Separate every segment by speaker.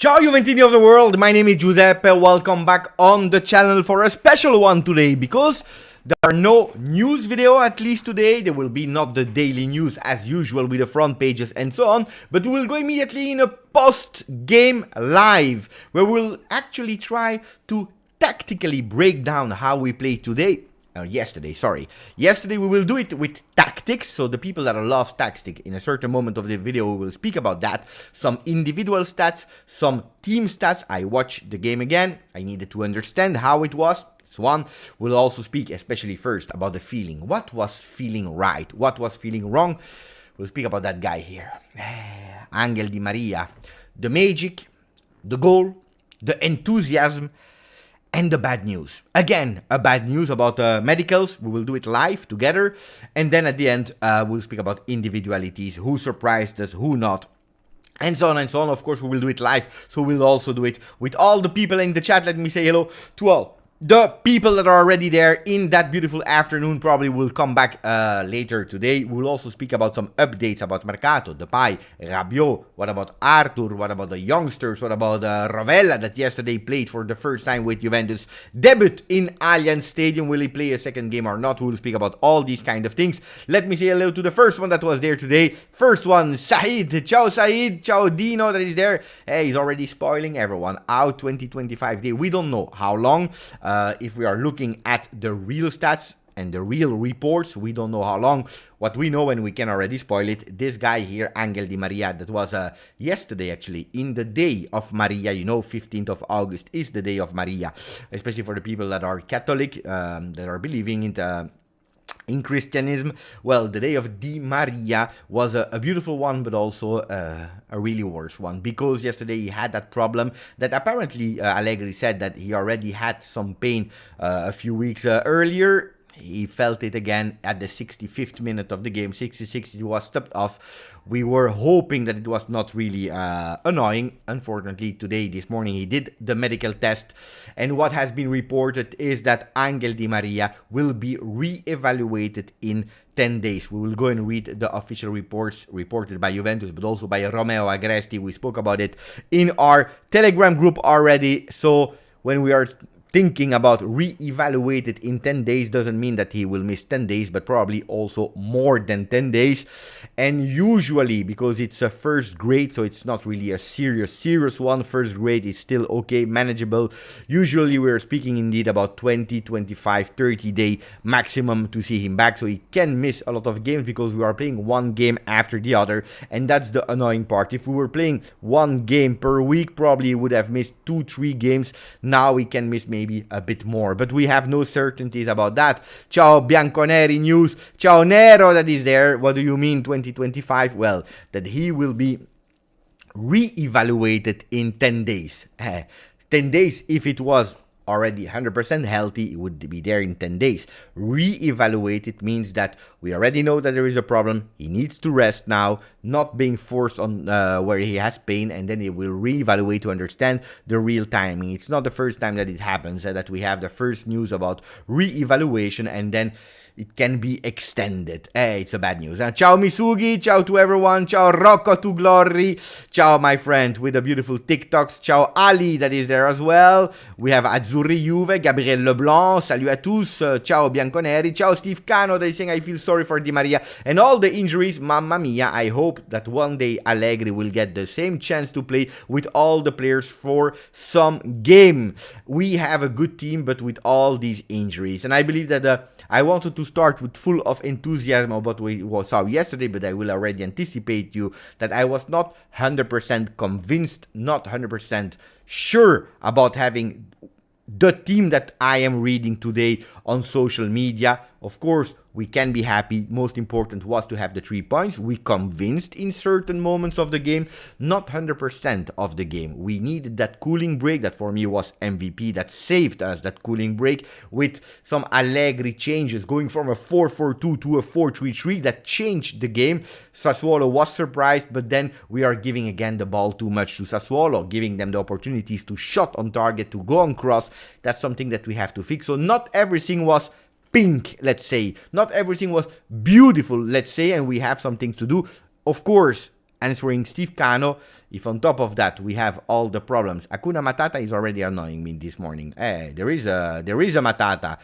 Speaker 1: Ciao Juventini of the world, my name is Giuseppe, welcome back on the channel for a special one today because there are no news video at least today. There will be not the daily news as usual with the front pages and so on, but we will go immediately in a post-game live where we'll actually try to tactically break down how we played today. Yesterday we will do it with tactics, so the people that love tactics, in a certain moment of the video we will speak about that. Some individual stats, some team stats. I watched the game again, I needed to understand how it was. So on, we'll also speak especially first about the feeling. What was feeling right? What was feeling wrong? We'll speak about that guy here. Angel Di Maria. The magic, the goal, the enthusiasm, and the bad news. Again, a bad news about medicals. We will do it live together. And then at the end, we'll speak about individualities, who surprised us, who not. And so on and so on. Of course, we will do it live. So we'll also do it with all the people in the chat. Let me say hello to all the people that are already there in that beautiful afternoon. Probably will come back later today. We'll also speak about some updates about Mercato, Depay, Rabiot. What about Arthur? What about the youngsters? What about Rovella that yesterday played for the first time with Juventus? Debut in Allianz Stadium. Will he play a second game or not? We'll speak about all these kind of things. Let me say hello to the first one that was there today. First one, Said. Ciao Said. Ciao Dino that is there. Hey, he's already spoiling everyone. Out 2025 day. We don't know how long. If we are looking at the real stats and the real reports, we don't know how long. What we know, and we can already spoil it, this guy here, Angel Di Maria, that was yesterday actually, in the day of Maria. You know, 15th of August is the day of Maria, especially for the people that are Catholic, that are believing in Christianism. Well, the day of Di Maria was a beautiful one, but also a really worse one, because yesterday he had that problem that apparently Allegri said that he already had some pain a few weeks earlier. He felt it again at the 65th minute of the game. 66, it was stopped off. We were hoping that it was not really annoying. Unfortunately, this morning, he did the medical test. And what has been reported is that Angel Di Maria will be re-evaluated in 10 days. We will go and read the official reports reported by Juventus, but also by Romeo Agresti. We spoke about it in our Telegram group already. So when we are thinking about re-evaluated in 10 days doesn't mean that he will miss 10 days, but probably also more than 10 days. And usually, because it's a first grade, so it's not really a serious one. First grade is still okay, manageable. Usually we're speaking indeed about 20, 25, 30 day maximum to see him back. So he can miss a lot of games because we are playing one game after the other. And that's the annoying part. If we were playing one game per week, probably he would have missed 2-3 games. Now we can miss maybe a bit more, but we have no certainties about that. Ciao Bianconeri news. Ciao Nero that is there. What do you mean 2025? Well, that he will be re-evaluated in 10 days. 10 days, if it was already 100% healthy, it would be there in 10 days. Re-evaluated means that we already know that there is a problem. He needs to rest now, not being forced on where he has pain, and then he will re-evaluate to understand the real timing. It's not the first time that it happens, that we have the first news about re-evaluation and then it can be extended. It's a bad news. Ciao Misugi, ciao to everyone, ciao Rocco to glory, ciao my friend with the beautiful TikToks, ciao Ali that is there as well. We have Azzurri Juve, Gabriel Leblanc, salut à tous, ciao Bianconeri, ciao Steve Cano that is saying I feel sorry for Di Maria and all the injuries, mamma mia. I hope that one day Allegri will get the same chance to play with all the players for some game. We have a good team, but with all these injuries, and I believe that I wanted to start with full of enthusiasm about what we saw yesterday, but I will already anticipate you that I was not 100% convinced, not 100% sure about having the team that I am reading today on social media. Of course, we can be happy. Most important was to have the 3 points. We convinced in certain moments of the game, not 100% of the game. We needed that cooling break that for me was MVP, that saved us, that cooling break with some Allegri changes, going from a 4-4-2 to a 4-3-3 that changed the game. Sassuolo was surprised, but then we are giving again the ball too much to Sassuolo, giving them the opportunities to shot on target, to go on cross. That's something that we have to fix. So not everything was pink, let's say. Not everything was beautiful, let's say, and we have some things to do. Of course, answering Steve Cano. If on top of that we have all the problems, Hakuna Matata is already annoying me this morning. There is a Matata,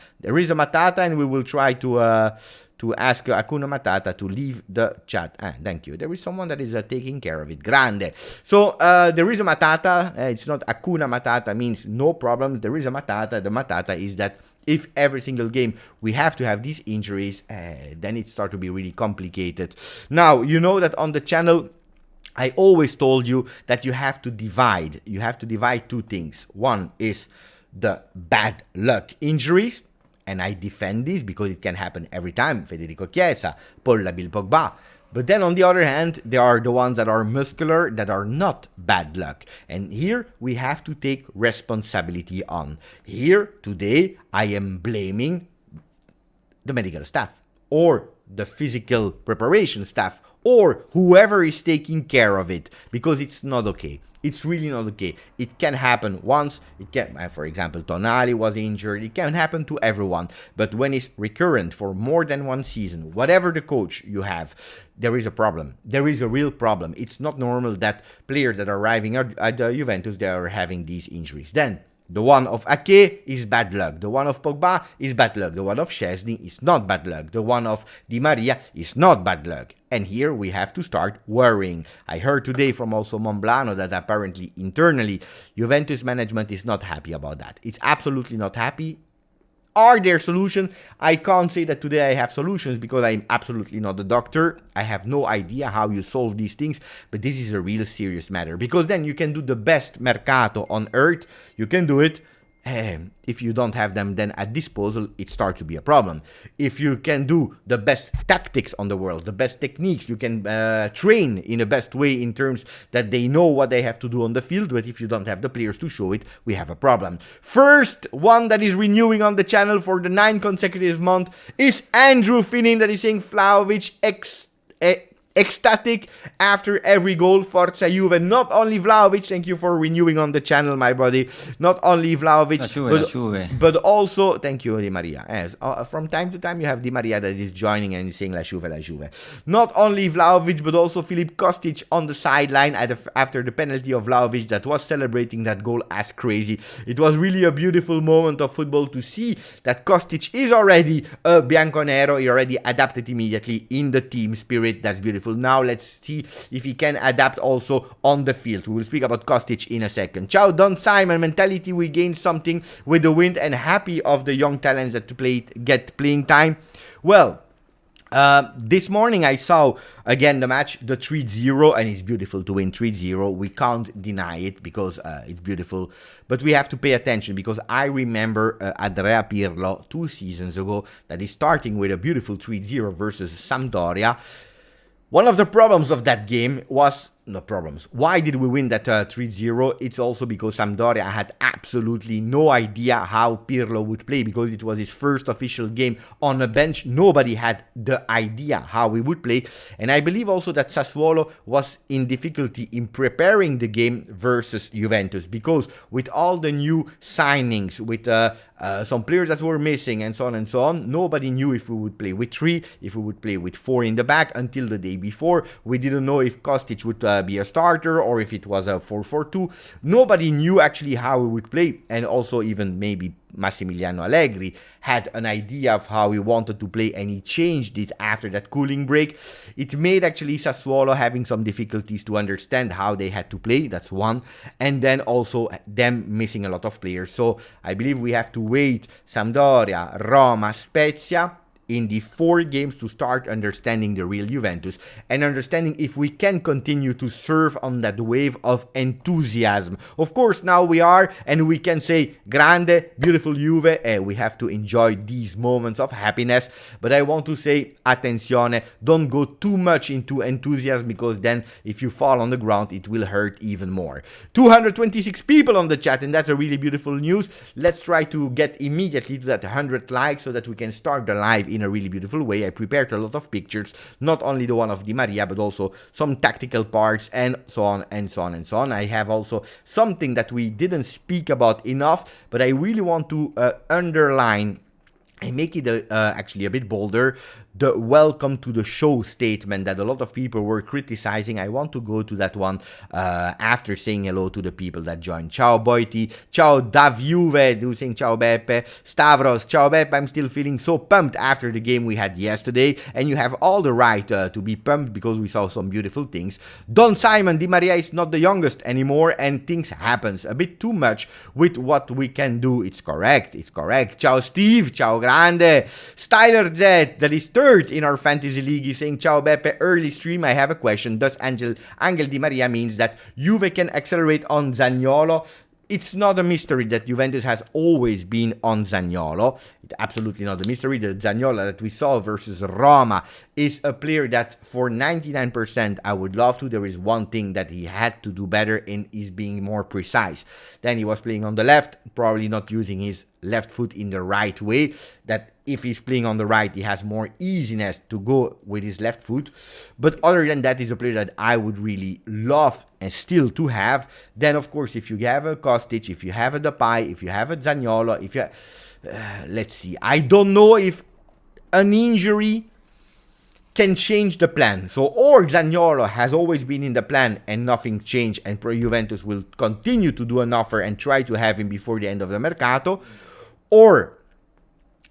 Speaker 1: and we will try to ask Hakuna Matata to leave the chat. Thank you. There is someone that is taking care of it. Grande. So there is a Matata. It's not Hakuna Matata means no problems. There is a Matata. The Matata is that if every single game we have to have these injuries, then it starts to be really complicated. Now, you know that on the channel, I always told you that you have to divide. You have to divide two things. One is the bad luck injuries, and I defend this because it can happen every time. Federico Chiesa, Paul Labil Pogba. But then on the other hand, there are the ones that are muscular, that are not bad luck. And here we have to take responsibility on. Here, today, I am blaming the medical staff or the physical preparation staff or whoever is taking care of it, because it's not okay. It's really not okay. It can happen once. It can, for example, Tonali was injured. It can happen to everyone. But when it's recurrent for more than one season, whatever the coach you have, there is a problem. There is a real problem. It's not normal that players that are arriving at Juventus, they are having these injuries. Then the one of Ake is bad luck. The one of Pogba is bad luck. The one of Szczesny is not bad luck. The one of Di Maria is not bad luck. And here we have to start worrying. I heard today from also Monblano that apparently internally Juventus management is not happy about that. It's absolutely not happy. Are there solutions? I can't say that today I have solutions because I'm absolutely not a doctor. I have no idea how you solve these things, but this is a real serious matter, because then you can do the best mercato on earth. You can do it. If you don't have them then at disposal, it starts to be a problem. If you can do the best tactics on the world, the best techniques, you can train in the best way in terms that they know what they have to do on the field, but if you don't have the players to show it, we have a problem. First one that is renewing on the channel for the 9th consecutive month is Andrew Finning, that is saying Vlahovic ecstatic after every goal. Forza Juve. Not only Vlahovic, thank you for renewing on the channel, my buddy. Not only Vlahovic, but also, thank you, Di Maria. Yes, from time to time you have Di Maria that is joining and is saying La Juve, La Juve. Not only Vlahovic, but also Filip Kostic on the sideline after the penalty of Vlahovic that was celebrating that goal as crazy. It was really a beautiful moment of football to see that Kostic is already a Bianconero. He already adapted immediately in the team spirit. That's beautiful. Now let's see if he can adapt also on the field. We will speak about Kostic in a second. Ciao Don Simon mentality. We gained something with the wind and happy of the young talents that get playing time. Well, this morning I saw again the match, the 3-0, and it's beautiful to win 3-0. We can't deny it because it's beautiful, but we have to pay attention because I remember Andrea Pirlo 2 seasons ago that is starting with a beautiful 3-0 versus Sampdoria. One of the problems of that game was, no problems, why did we win that 3-0? It's also because Sampdoria had absolutely no idea how Pirlo would play, because it was his first official game on a bench. Nobody had the idea how he would play. And I believe also that Sassuolo was in difficulty in preparing the game versus Juventus, because with all the new signings, with some players that were missing and so on, nobody knew if we would play with 3, if we would play with 4 in the back. Until the day before, we didn't know if Kostic would be a starter or if it was a 4-4-2. Nobody knew actually how he would play, and also even maybe Massimiliano Allegri had an idea of how he wanted to play, and he changed it after that cooling break. It made actually Sassuolo having some difficulties to understand how they had to play. That's one. And then also them missing a lot of players. So I believe we have to wait Sampdoria, Roma, Spezia in the 4 games to start understanding the real Juventus and understanding if we can continue to surf on that wave of enthusiasm. Of course, now we are, and we can say, grande, beautiful Juve, we have to enjoy these moments of happiness. But I want to say, attenzione, don't go too much into enthusiasm, because then if you fall on the ground, it will hurt even more. 226 people on the chat, and that's a really beautiful news. Let's try to get immediately to that 100 likes so that we can start the live in a really beautiful way. I prepared a lot of pictures, not only the one of Di Maria, but also some tactical parts and so on and so on and so on. I have also something that we didn't speak about enough, but I really want to underline and make it actually a bit bolder. the welcome to the show statement that a lot of people were criticizing. I want to go to that one after saying hello to the people that joined. Ciao Boiti, ciao Davjuve, do saying ciao Beppe, Stavros, ciao Beppe, I'm still feeling so pumped after the game we had yesterday, and you have all the right to be pumped because we saw some beautiful things. Don Simon, Di Maria is not the youngest anymore and things happens a bit too much with what we can do. It's correct, it's correct. Ciao Steve, ciao Grande. Styler Z, that is third in our fantasy league, is saying ciao Beppe, early stream, I have a question. Does Angel Di Maria means that Juve can accelerate on Zaniolo? It's not a mystery that Juventus has always been on Zaniolo. It's absolutely not a mystery. The Zaniolo that we saw versus Roma is a player that for 99% I would love to. There is one thing that he had to do better in is being more precise. Then he was playing on the left, probably not using his left foot in the right way. That if he's playing on the right, he has more easiness to go with his left foot. But other than that, is a player that I would really love and still to have. Then, of course, if you have a Kostic, if you have a Depay, if you have a Zaniolo, if you let's see. I don't know if an injury can change the plan. So, or Zaniolo has always been in the plan and nothing changed, and Juventus will continue to do an offer and try to have him before the end of the Mercato, or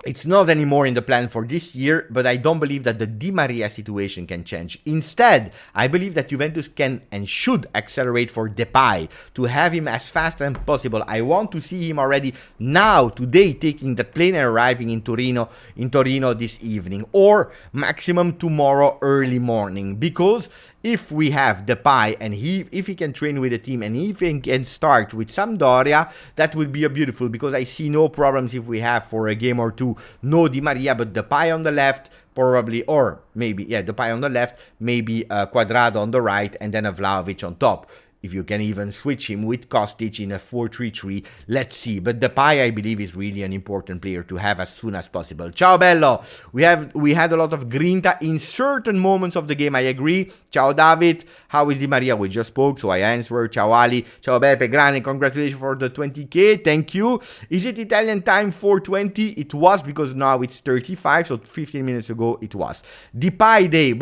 Speaker 1: it's not anymore in the plan for this year, but I don't believe that the Di Maria situation can change. Instead, I believe that Juventus can and should accelerate for Depay to have him as fast as possible. I want to see him already now, today, taking the plane and arriving in Torino this evening, or maximum tomorrow early morning, because if we have Depay and if he can train with the team and if he can start with Sampdoria, that would be a beautiful, because I see no problems if we have for a game or two no Di Maria, but Depay on the left probably, or maybe, yeah, Depay on the left, maybe Quadrado on the right, and then a Vlahovic on top. If you can even switch him with Kostic in a 4-3-3, let's see. But Depay, I believe, is really an important player to have as soon as possible. Ciao Bello, we had a lot of grinta in certain moments of the game, I agree. Ciao David, how is Di Maria? We just spoke, so I answer. Ciao Ali, ciao Beppe, grande, congratulations for the 20k, thank you. Is it Italian time 4:20? It was, because now it's 35, so 15 minutes ago it was. Depay Day,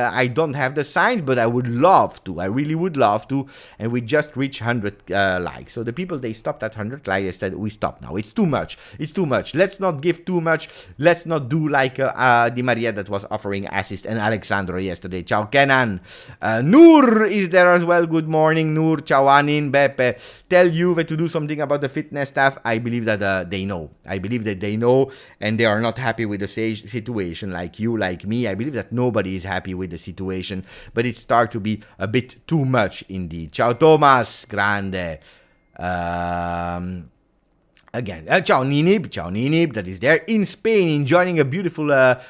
Speaker 1: I don't have the signs, but I would love to, I really would love to, and we just reached 100 likes. So the people, they stopped at 100 likes. They said we stop now. It's too much. It's too much. Let's not give too much. Let's not do like Di Maria that was offering assist and Alexandro yesterday. Ciao Kenan. Noor is there as well. Good morning, Noor. Ciao Anin. Beppe. Tell Juve to do something about the fitness staff. I believe that they know. I believe that they know, and they are not happy with the situation, like you, like me. I believe that nobody is happy with the situation, but it starts to be a bit too much indeed. Ciao Thomas, grande. Again, ciao Ninib, that is there in Spain, enjoying a beautiful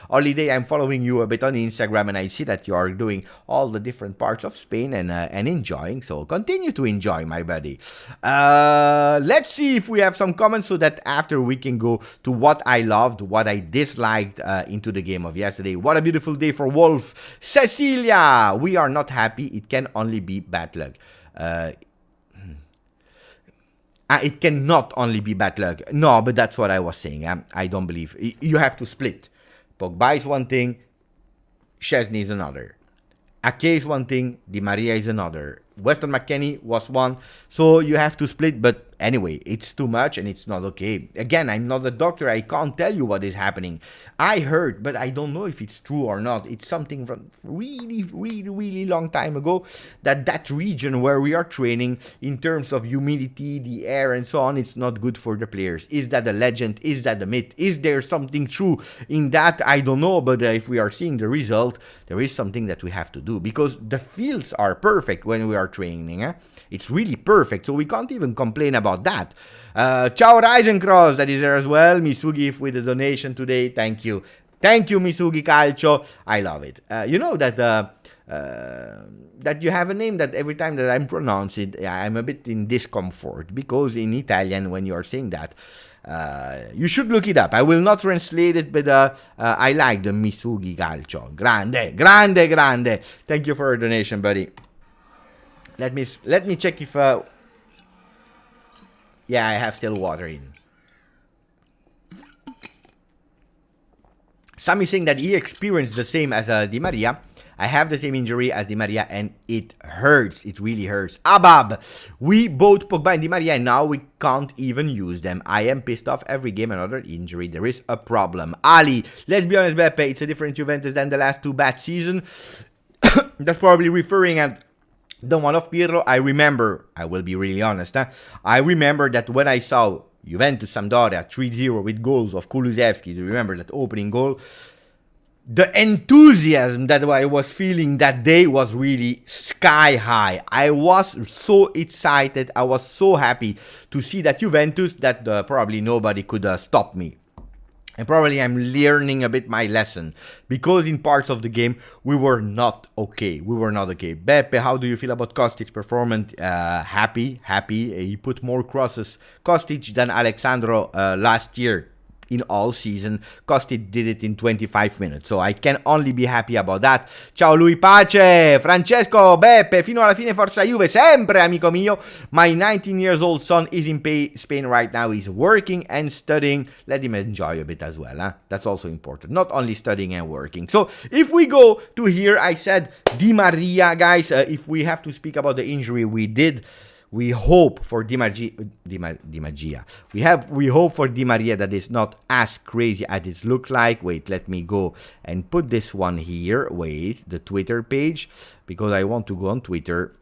Speaker 1: holiday. I'm following you a bit on Instagram, and I see that you are doing all the different parts of Spain and enjoying. So continue to enjoy, my buddy. Let's see if we have some comments, so that after we can go to what I loved, what I disliked into the game of yesterday. What a beautiful day for Wolf. Cecilia, we are not happy. It can only be bad luck. It cannot only be bad luck. No, but that's what I was saying. I don't believe. You have to split. Pogba is one thing. Szczesny is another. Ake is one thing. Di Maria is another. Weston McKennie was one. So you have to split. But anyway, it's too much and it's not okay. Again, I'm not a doctor. I can't tell you what is happening. I heard, but I don't know if it's true or not. It's something from really long time ago, that region where we are training, in terms of humidity, the air and so on, it's not good for the players. Is that a legend? Is that a myth? Is there something true in that? I don't know. But if we are seeing the result, there is something that we have to do, because the fields are perfect when we are training. It's really perfect, so we can't even complain about that. Ciao Risencross, that is there as well. Misugi with the donation today, thank you. Thank you, Misugi Calcio. I love it. You know that that you have a name that every time that I'm pronouncing it, I'm a bit in discomfort, because in Italian, when you are saying that, you should look it up. I will not translate it, but I like the Misugi Calcio. Grande. Thank you for your donation, buddy. Let me check if yeah, I have still water in. Some is saying that he experienced the same as Di Maria. I have the same injury as Di Maria and it hurts. It really hurts. Abab, we both Pogba and Di Maria and now we can't even use them. I am pissed off every game, another injury. There is a problem. Ali, let's be honest, Beppe, it's a different Juventus than the last two bad seasons. That's probably referring at the one of Pirlo. I remember, I will be really honest, I remember that when I saw Juventus Sampdoria 3-0 with goals of Kulusevski, do you remember that opening goal? The enthusiasm that I was feeling that day was really sky high. I was so excited. I was so happy to see that Juventus that probably nobody could stop me. And probably I'm learning a bit my lesson. Because in parts of the game, we were not okay. We were not okay. Beppe, how do you feel about Kostic's performance? Happy. He put more crosses, Kostic, than Alexandro last year. In all season, Kostic did it in 25 minutes, so I can only be happy about that. Ciao Lui Pace, Francesco, Beppe, fino alla fine forza Juve, sempre amico mio. My 19 years old son is in Spain right now, he's working and studying. Let him enjoy a bit as well, huh? That's also important, not only studying and working. So if we go to here, I said Di Maria, guys, if we have to speak about the injury we did, we hope for Di Maria. We hope for Di Maria that it's not as crazy as it looks like. Wait, let me go and put this one here. Wait, the Twitter page, because I want to go on Twitter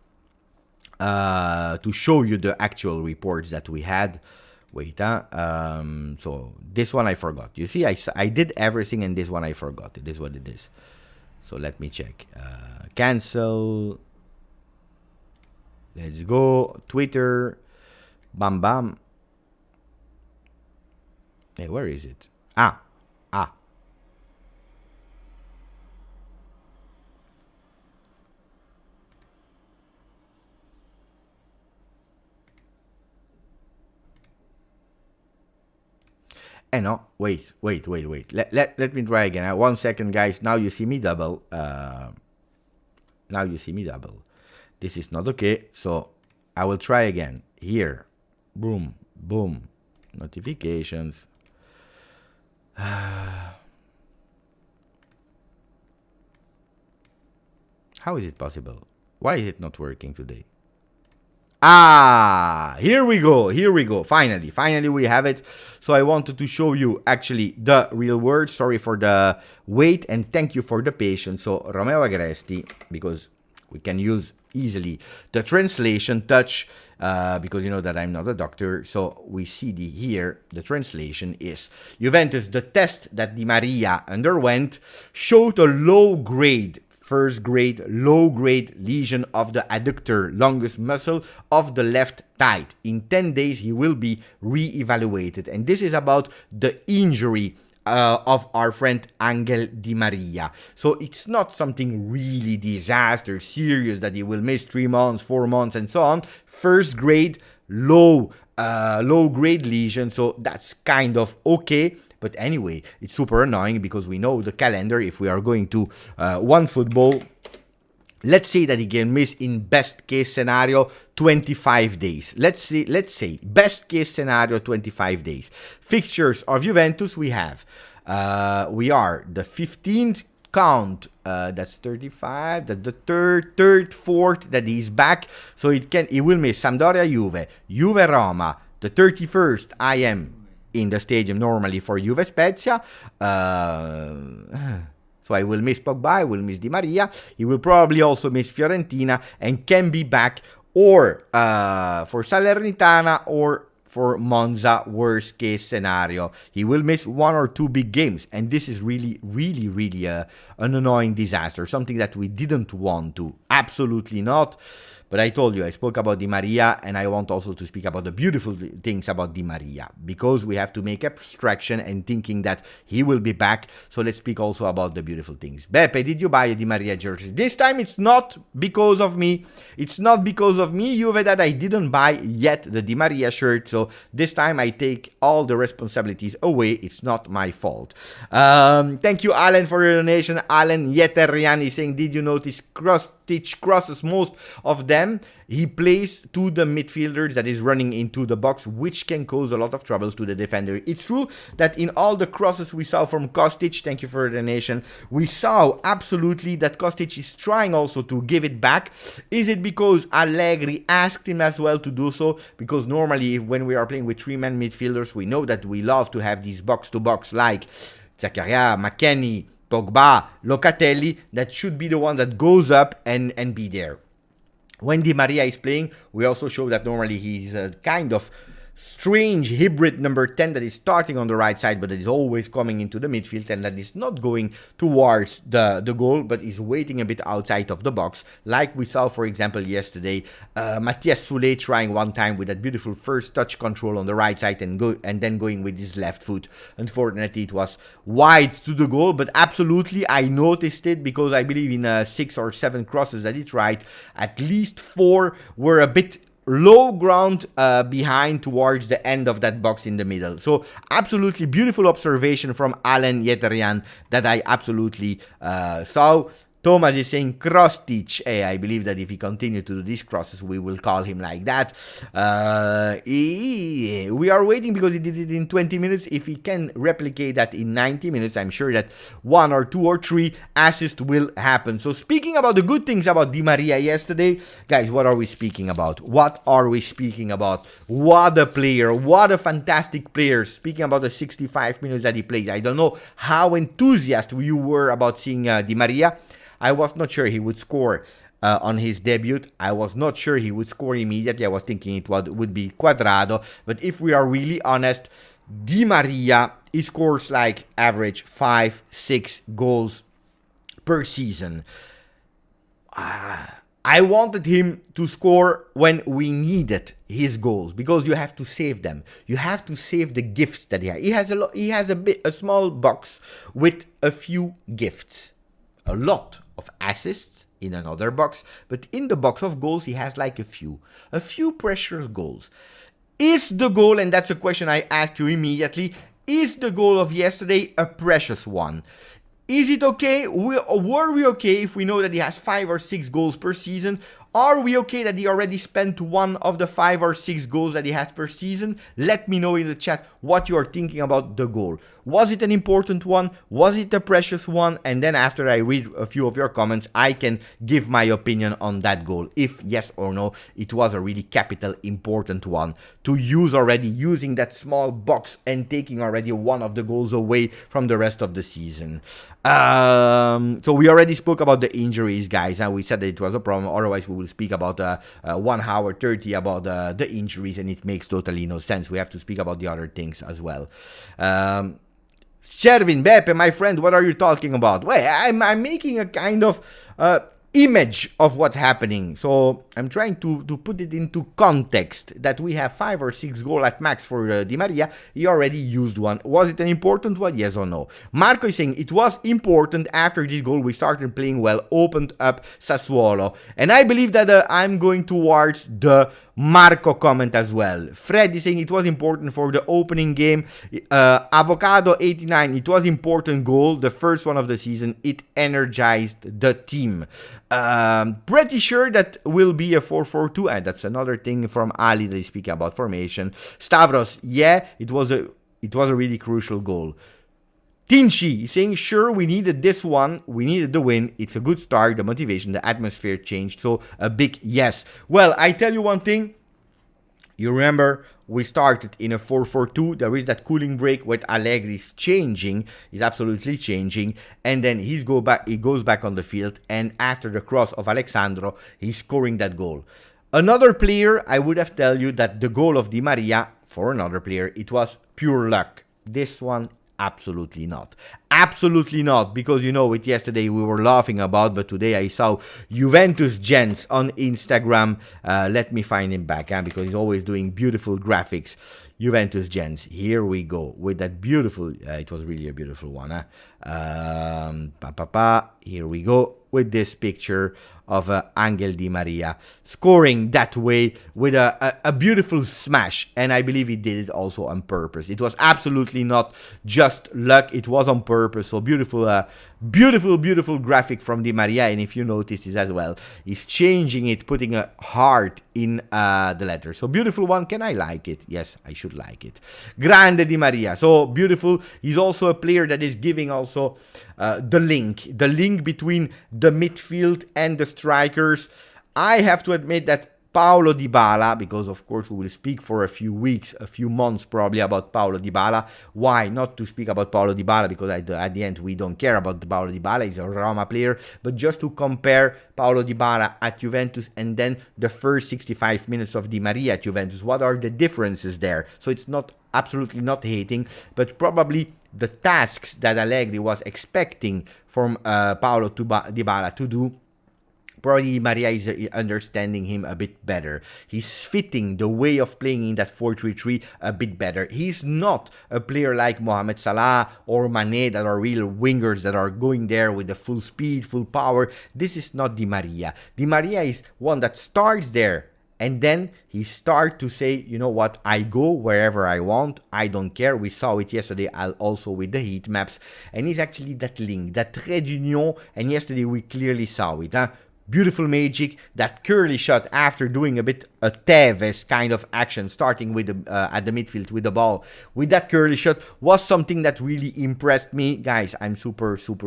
Speaker 1: to show you the actual reports that we had. Wait, so this one I forgot. You see, I did everything, and this one I forgot. It is what it is. So let me check. Cancel. Let's go. Twitter. Bam bam. Hey, where is it? Ah. No, wait. Let me try again. 1 second, guys. Now you see me double. This is not okay, so I will try again. Here, boom, boom, notifications. How is it possible? Why is it not working today? Here we go. Finally we have it. So I wanted to show you actually the real words. Sorry for the wait and thank you for the patience. So Romeo Agresti, because we can use easily the translation touch, because you know that I'm not a doctor. So we see here the translation is Juventus, the test that Di Maria underwent showed a first grade low grade lesion of the adductor longus muscle of the left thigh. In 10 days he will be re-evaluated, and this is about the injury of our friend Angel Di Maria. So it's not something really disaster serious that he will miss 3 months, 4 months and so on. First grade low grade lesion, so that's kind of okay. But anyway, it's super annoying because we know the calendar. If we are going to one football, let's say that he can miss in best case scenario 25 days. Let's say best case scenario 25 days. Fixtures of Juventus we have. We are the 15th count. That's 35. That the third, fourth that he's back. So he will miss Sampdoria, Juve, Roma. The 31st I am in the stadium normally for Juve Spezia. So I will miss Pogba, I will miss Di Maria. He will probably also miss Fiorentina and can be back or for Salernitana or for Monza, worst case scenario. He will miss 1 or 2 big games. And this is really an annoying disaster. Something that we didn't want to. Absolutely not. But I told you, I spoke about Di Maria, and I want also to speak about the beautiful things about Di Maria, because we have to make abstraction and thinking that he will be back. So let's speak also about the beautiful things. Beppe, did you buy a Di Maria jersey? This time it's not because of me. It's not because of me, Juve, that I didn't buy yet the Di Maria shirt. So this time I take all the responsibilities away. It's not my fault. Thank you, Alan, for your donation. Alan Yeterian is saying, did you notice Kostic crosses most of them. He plays to the midfielders that is running into the box, which can cause a lot of troubles to the defender. It's true that in all the crosses we saw from Kostic, thank you for the donation, we saw absolutely that Kostic is trying also to give it back. Is it because Allegri asked him as well to do so? Because normally when we are playing with three-man midfielders, we know that we love to have these box-to-box like Zakaria, McKennie, Pogba, Locatelli, that should be the one that goes up and be there. When Di Maria is playing, we also show that normally he's a kind of strange hybrid number 10 that is starting on the right side, but that is always coming into the midfield and that is not going towards the goal, but is waiting a bit outside of the box, like we saw, for example, yesterday. Matthias Soulé trying one time with that beautiful first touch control on the right side and then going with his left foot. Unfortunately, it was wide to the goal, but absolutely I noticed it because I believe in 6 or 7 crosses that he tried, at least 4 were a bit low ground behind towards the end of that box in the middle. So absolutely beautiful observation from Alan Yeterian that I absolutely saw. Thomas is saying cross-stitch. Hey, I believe that if he continues to do these crosses, we will call him like that. We are waiting because he did it in 20 minutes. If he can replicate that in 90 minutes, I'm sure that 1 or 2 or 3 assists will happen. So speaking about the good things about Di Maria yesterday, guys, what are we speaking about? What are we speaking about? What a player. What a fantastic player. Speaking about the 65 minutes that he played, I don't know how enthusiastic you were about seeing Di Maria. I was not sure he would score on his debut. I was not sure he would score immediately. I was thinking it would be Cuadrado. But if we are really honest, Di Maria, he scores like average 5-6 goals per season. I wanted him to score when we needed his goals because you have to save them. You have to save the gifts that he has. He has a small box with a few gifts. A lot of assists in another box, but in the box of goals he has like a few precious goals. Is the goal, and that's a question I ask you immediately, is the goal of yesterday a precious one? Is it okay? Were we okay if we know that he has 5 or 6 goals per season? Are we okay that he already spent one of the 5 or 6 goals that he has per season? Let me know in the chat what you are thinking about the goal. Was it an important one? Was it a precious one? And then after I read a few of your comments, I can give my opinion on that goal. If yes or no, it was a really capital important one to use already, using that small box and taking already one of the goals away from the rest of the season. So we already spoke about the injuries, guys, and we said that it was a problem. Otherwise, we will speak about 1 hour 30 about the injuries, and it makes totally no sense. We have to speak about the other things as well. Shervin, Beppe, my friend, what are you talking about? Well, I'm making a kind of image of what's happening. So I'm trying to put it into context that we have 5 or 6 goals at max for Di Maria. He already used one. Was it an important one? Yes or no? Marco is saying it was important. After this goal we started playing well, opened up Sassuolo, and I believe that I'm going towards the Marco comment as well. Fred is saying it was important for the opening game. Avocado 89, it was important goal, the first one of the season. It energized the team. Pretty sure that will be a 4-4-2, and that's another thing from Ali that is speaking about formation. Stavros, yeah, it was a really crucial goal. Tinchi saying, sure, we needed this one. We needed the win. It's a good start. The motivation, the atmosphere changed. So a big yes. Well, I tell you one thing. You remember we started in a 4-4-2. There is that cooling break with Allegri's changing. He's absolutely changing. And then he goes back on the field. And after the cross of Alexandro, he's scoring that goal. Another player, I would have tell you that the goal of Di Maria, for another player, it was pure luck. This one, absolutely not. Absolutely not, because you know it yesterday we were laughing about, but today I saw Juventus Gents on Instagram. Let me find him back, because he's always doing beautiful graphics. Juventus Gents, here we go with that beautiful, it was really a beautiful one. Here we go with this picture of Angel Di Maria, scoring that way with a beautiful smash. And I believe he did it also on purpose. It was absolutely not just luck, it was on purpose. So beautiful, beautiful graphic from Di Maria. And if you notice it as well, he's changing it, putting a heart in the letter. So beautiful one. Can I like it? Yes, I should like it. Grande Di Maria. So beautiful. He's also a player that is giving also the link between the midfield and the strikers. I have to admit that Paulo Dybala, because of course we will speak for a few weeks, a few months probably about Paulo Dybala. Why not to speak about Paulo Dybala? Because at the end we don't care about Paulo Dybala, he's a Roma player. But just to compare Paulo Dybala at Juventus and then the first 65 minutes of Di Maria at Juventus, what are the differences there? So it's not absolutely not hating, but probably the tasks that Allegri was expecting from Paulo Dybala to do, probably Maria is understanding him a bit better. He's fitting the way of playing in that 4-3-3 a bit better. He's not a player like Mohamed Salah or Mane that are real wingers that are going there with the full speed, full power. This is not Di Maria. Di Maria is one that starts there and then he starts to say, you know what, I go wherever I want. I don't care. We saw it yesterday also with the heat maps. And he's actually that link, that trait d'union. And yesterday we clearly saw it. Beautiful magic, that curly shot after doing a bit a Tevez kind of action, starting with the at the midfield with the ball. With that curly shot was something that really impressed me. Guys, I'm super sad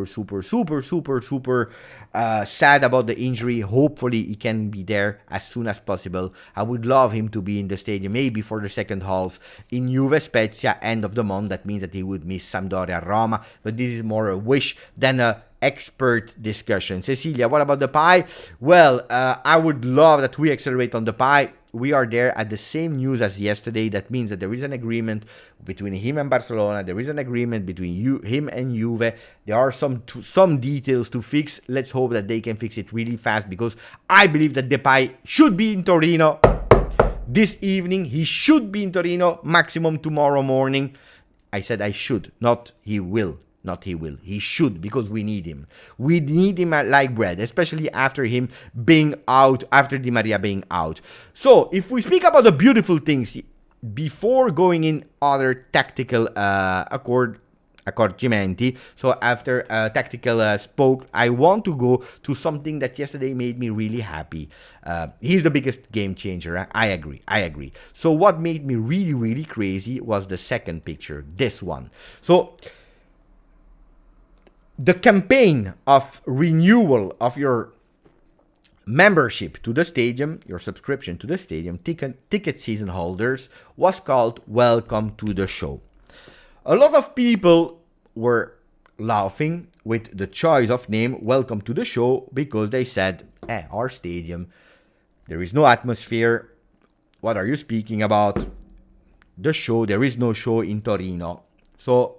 Speaker 1: about the injury. Hopefully he can be there as soon as possible. I would love him to be in the stadium, maybe for the second half in Juve Spezia, end of the month. That means that he would miss Sampdoria Roma, but this is more a wish than a expert discussion. Cecilia, what about the pie? Well, I would love that we accelerate on the pie. We are there at the same news as yesterday. That means that there is an agreement between him and Barcelona. There is an agreement between him and Juve. There are some details to fix. Let's hope that they can fix it really fast, because I believe that Depay should be in Torino this evening. He should be in Torino maximum tomorrow morning. I said I should, not he will. Not he will. He should, because we need him. We need him like bread, especially after him being out, after Di Maria being out. So, if we speak about the beautiful things, before going in other tactical accorgimenti, so after tactical spoke, I want to go to something that yesterday made me really happy. He's the biggest game changer. I agree. So, what made me really crazy was the second picture, this one. So, the campaign of renewal of your membership to the stadium, your subscription to the stadium, ticket season holders, was called Welcome to the Show. A lot of people were laughing with the choice of name Welcome to the Show, because they said, our stadium, there is no atmosphere. What are you speaking about? The show, there is no show in Torino. So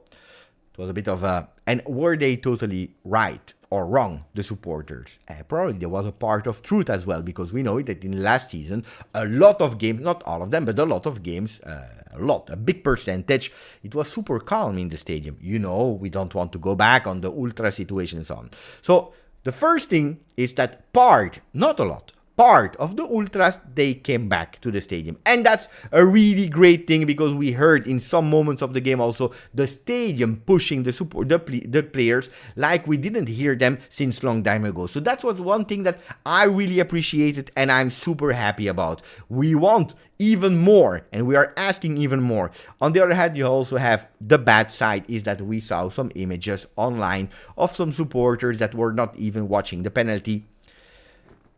Speaker 1: it was a bit of a... And were they totally right or wrong, the supporters? Probably there was a part of truth as well, because we know that in last season, a lot of games, not all of them, but a lot of games, a big percentage, it was super calm in the stadium. You know, we don't want to go back on the ultra situation and so on. So the first thing is that part, not a lot, part of the ultras, they came back to the stadium, and that's a really great thing, because we heard in some moments of the game also the stadium pushing the players like we didn't hear them since long time ago. So that's what one thing that I really appreciated, and I'm super happy about. We want even more, and we are asking even more. On the other hand, you also have the bad side, is that we saw some images online of some supporters that were not even watching the penalty.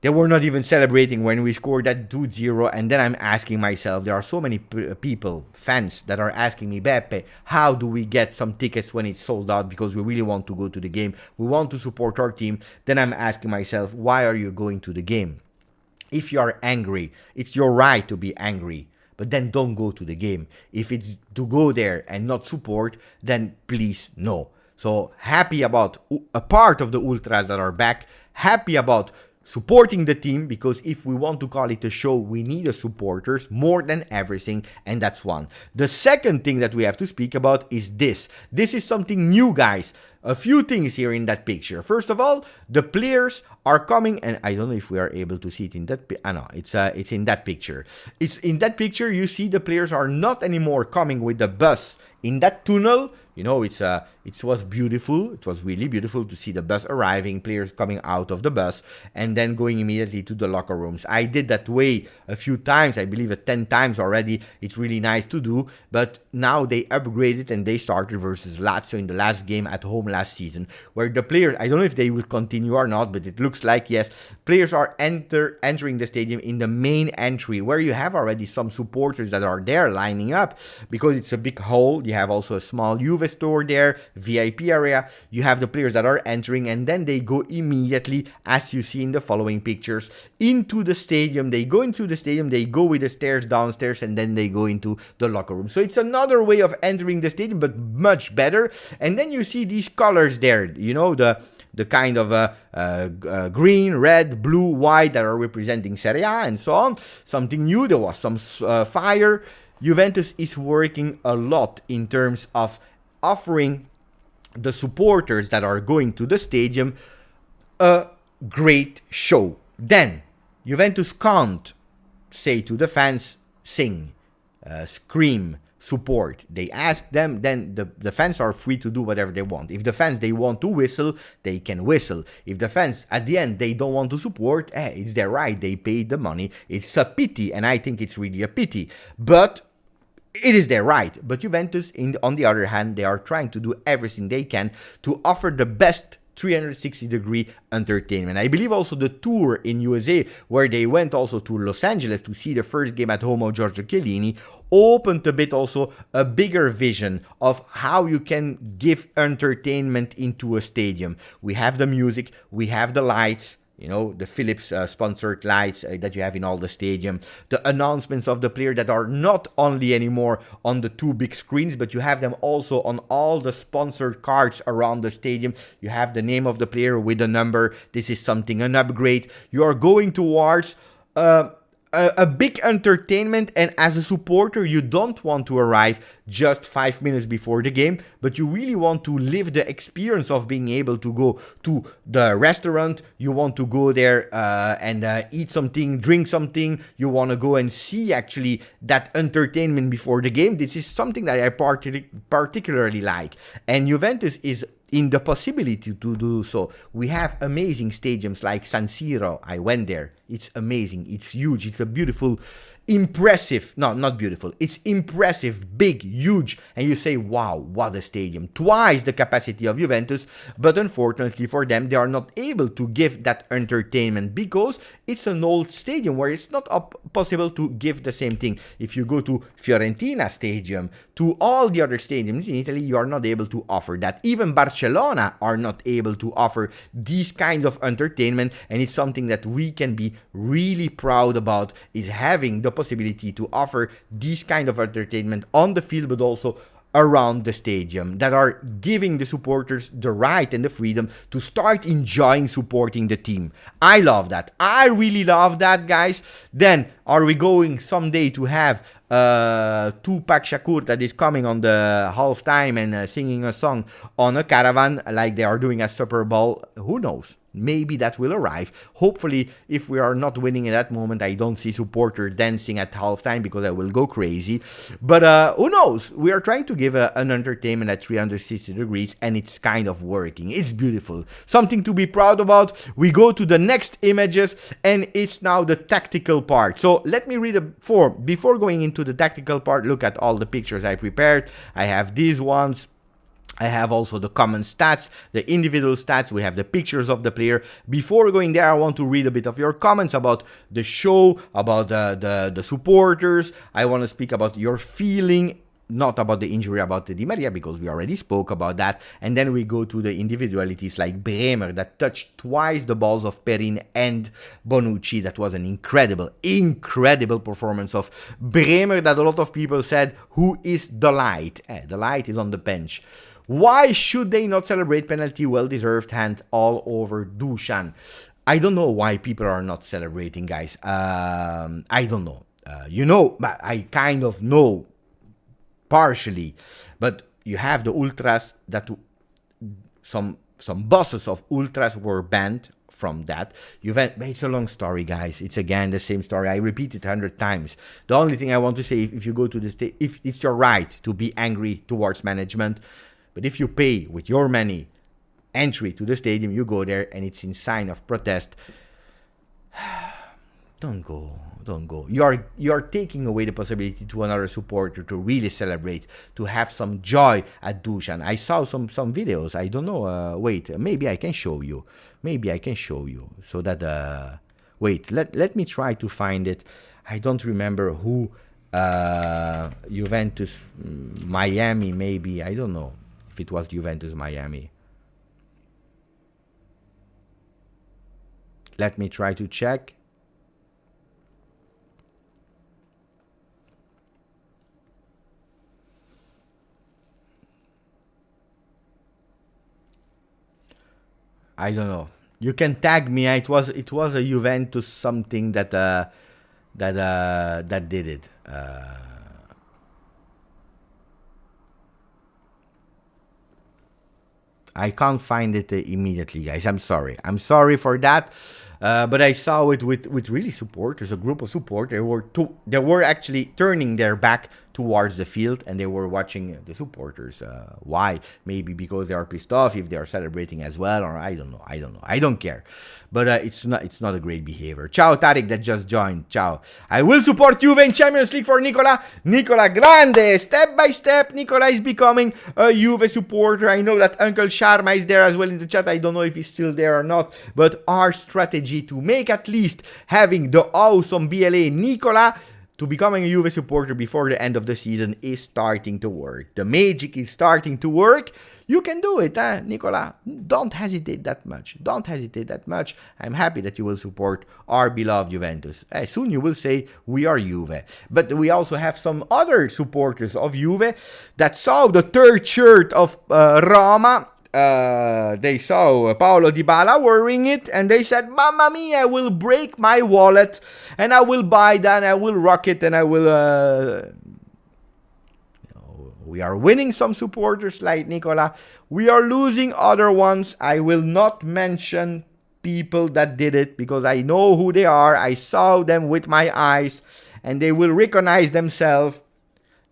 Speaker 1: They were not even celebrating when we scored that 2-0, and then I'm asking myself, there are so many people, fans, that are asking me, Beppe, how do we get some tickets when it's sold out, because we really want to go to the game, we want to support our team. Then I'm asking myself, why are you going to the game? If you are angry, it's your right to be angry, but then don't go to the game. If it's to go there and not support, then please no. So happy about a part of the ultras that are back, happy about supporting the team, because if we want to call it a show, we need a supporters more than everything, and that's one. The second thing that we have to speak about is this. This is something new, guys. A few things here in that picture. First of all, the players are coming, and I don't know if we are able to see it in that. No, it's in that picture. It's in that picture. You see the players are not anymore coming with the bus in that tunnel. You know, it was beautiful. It was really beautiful to see the bus arriving, players coming out of the bus, and then going immediately to the locker rooms. I did that way a few times, I believe 10 times already. It's really nice to do, but now they upgraded and they started versus Lazio in the last game at home last season, where the players, I don't know if they will continue or not, but it looks like yes, players are entering the stadium in the main entry, where you have already some supporters that are there lining up, because it's a big hall. You have also a small Juve store there, VIP area. You have the players that are entering, and then they go immediately, as you see in the following pictures, into the stadium. They go into the stadium, they go with the stairs downstairs, and then they go into the locker room. So it's another way of entering the stadium, but much better. And then you see these colors there, you know, the kind of green, red, blue, white that are representing Serie A and so on. Something new. There was some fire. Juventus is working a lot in terms of offering the supporters that are going to the stadium a great show. Then Juventus can't say to the fans, sing, scream, support. They ask them, then the fans are free to do whatever they want. If the fans, they want to whistle, they can whistle. If the fans, at the end, they don't want to support, it's their right. They paid the money. It's a pity, and I think it's really a pity. But it is their right. But Juventus, on the other hand, they are trying to do everything they can to offer the best 360-degree entertainment. I believe also the tour in USA, where they went also to Los Angeles to see the first game at home of Giorgio Chiellini, opened a bit also a bigger vision of how you can give entertainment into a stadium. We have the music, we have the lights, you know, the Philips sponsored lights that you have in all the stadium. The announcements of the player that are not only anymore on the two big screens, but you have them also on all the sponsored cards around the stadium. You have the name of the player with the number. This is something, an upgrade. You are going towards a big entertainment, and as a supporter you don't want to arrive just 5 minutes before the game, but you really want to live the experience of being able to go to the restaurant. You want to go there and eat something, drink something. You want to go and see actually that entertainment before the game. This is something that I particularly like, and Juventus is in the possibility to do so. We have amazing stadiums like San Siro. I went there. It's amazing. It's huge. It's a beautiful, impressive, no, not beautiful. It's impressive, big, huge. And you say, wow, what a stadium. Twice the capacity of Juventus. But unfortunately for them, they are not able to give that entertainment because it's an old stadium where it's not possible to give the same thing. If you go to Fiorentina Stadium, to all the other stadiums in Italy, you are not able to offer that. Even Barcelona are not able to offer these kinds of entertainment. And it's something that we can be really proud about, is having the possibility to offer these kind of entertainment on the field, but also around the stadium, that are giving the supporters the right and the freedom to start enjoying supporting the team. I love that. I really love that, guys. Then, are we going someday to have Tupac Shakur that is coming on the halftime and singing a song on a caravan like they are doing at Super Bowl? Who knows? Maybe that will arrive. Hopefully, if we are not winning at that moment, I don't see supporters dancing at halftime because I will go crazy. But who knows? We are trying to give an entertainment at 360 degrees, and it's kind of working. It's beautiful. Something to be proud about. We go to the next images, and it's now the tactical part. So let me read before going into the tactical part, look at all the pictures I prepared. I have these ones. I have also the common stats, the individual stats. We have the pictures of the player. Before going there, I want to read a bit of your comments about the show, about the supporters. I want to speak about your feeling, not about the injury about the Di Maria, because we already spoke about that. And then we go to the individualities like Bremer, that touched twice the balls of Perin and Bonucci. That was an incredible performance of Bremer, that a lot of people said, who is the light? The light is on the bench. Why should they not celebrate penalty? Well-deserved hand all over Dusan. I don't know why people are not celebrating, guys. I don't know. You know, but I kind of know partially. But you have the ultras that some bosses of ultras were banned from that. It's a long story, guys. It's again the same story. I repeat it 100 times. The only thing I want to say, if you go to the state, if it's your right to be angry towards management, but if you pay with your money entry to the stadium, you go there and it's in sign of protest. Don't go. You're taking away the possibility to another supporter to really celebrate, to have some joy at Dushan. I saw some videos. I don't know. Wait, maybe I can show you. So that wait, let me try to find it. I don't remember who. Juventus Miami, maybe. I don't know if it was Juventus Miami. Let me try to check. I don't know. You can tag me. It was a Juventus something that did it. I can't find it immediately, guys. I'm sorry. I'm sorry for that. But I saw it with really supporters, a group of supporters. They were actually turning their back towards the field and they were watching the supporters. Why? Maybe because they are pissed off, if they are celebrating as well, or I don't know. I don't care. But it's not a great behavior. Ciao Tarek that just joined. Ciao. I will support Juve in Champions League for Nicola. Nicola Grande. Step by step, Nicola is becoming a Juve supporter. I know that Uncle Sharma is there as well in the chat. I don't know if he's still there or not. But our strategy to make at least having the awesome BLA Nicola to becoming a Juve supporter before the end of the season is starting to work. The magic is starting to work. You can do it, Nicola. Don't hesitate that much. I'm happy that you will support our beloved Juventus. Soon you will say, we are Juve. But we also have some other supporters of Juve that saw the third shirt of Roma. They saw Paulo Dybala wearing it and they said, Mamma mia, I will break my wallet and I will buy that, I will rock it, and I will... We are winning some supporters like Nicola. We are losing other ones. I will not mention people that did it because I know who they are. I saw them with my eyes and they will recognize themselves.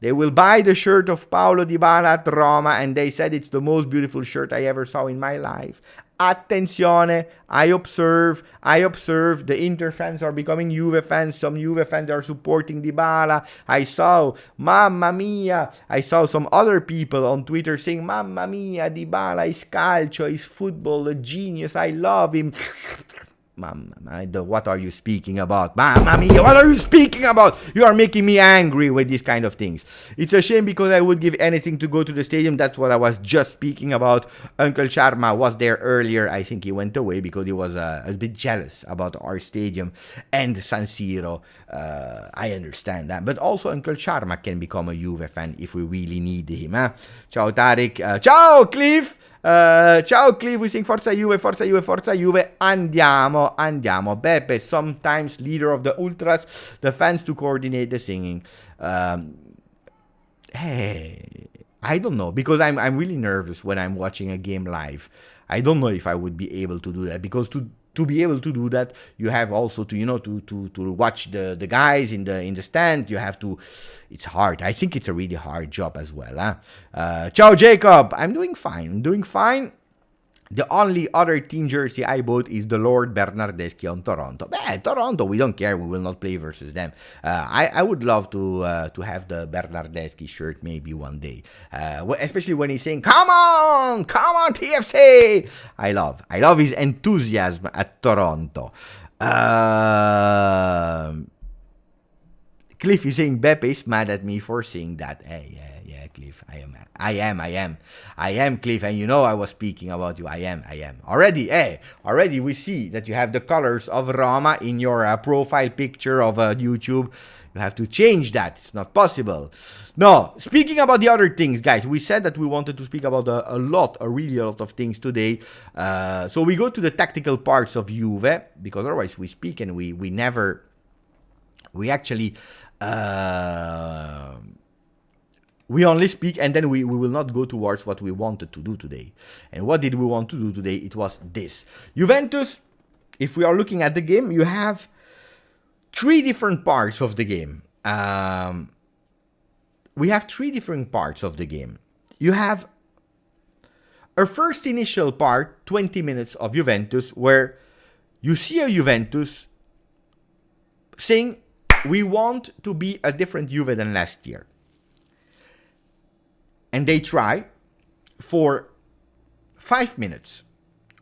Speaker 1: They will buy the shirt of Paulo Dybala at Roma and they said it's the most beautiful shirt I ever saw in my life. Attenzione, I observe the Inter fans are becoming Juve fans. Some Juve fans are supporting Dybala. I saw, mamma mia, I saw some other people on Twitter saying, mamma mia, Dybala is calcio, is football, a genius, I love him. What are you speaking about? Mamma mia, what are you speaking about? You are making me angry with these kind of things. It's a shame because I would give anything to go to the stadium. That's what I was just speaking about. Uncle Sharma was there earlier. I think he went away because he was a bit jealous about our stadium and San Siro. I understand that. But also Uncle Sharma can become a Juve fan if we really need him. Ciao Tarek. Ciao Cliff. Ciao Cliff, we sing Forza Juve, Forza Juve, Forza Juve. Andiamo. Beppe, sometimes leader of the Ultras, the fans to coordinate the singing. Hey, I don't know, because I'm really nervous when I'm watching a game live. I don't know if I would be able to do that, because to be able to do that, you have also to to watch the guys in the stand. You have to. It's hard. I think it's a really hard job as well. Ciao Jacob. I'm doing fine. The only other team jersey I bought is the Lord Bernardeschi on Toronto. Toronto, we don't care. We will not play versus them. I would love to have the Bernardeschi shirt maybe one day. Especially when he's saying, come on, TFC. I love his enthusiasm at Toronto. Cliff is saying Beppe is mad at me for saying that. Yeah. Yeah, Cliff, I am, Cliff, and you know I was speaking about you. I am. Already we see that you have the colors of Roma in your profile picture of YouTube. You have to change that. It's not possible. No, speaking about the other things, guys, we said that we wanted to speak about really a lot of things today. So we go to the tactical parts of Juve, because otherwise we speak and we only speak, and then we will not go towards what we wanted to do today. And what did we want to do today? It was this. Juventus, if we are looking at the game, you have three different parts of the game. We have three different parts of the game. You have a first initial part, 20 minutes of Juventus, where you see a Juventus saying, we want to be a different Juve than last year. And they try for 5 minutes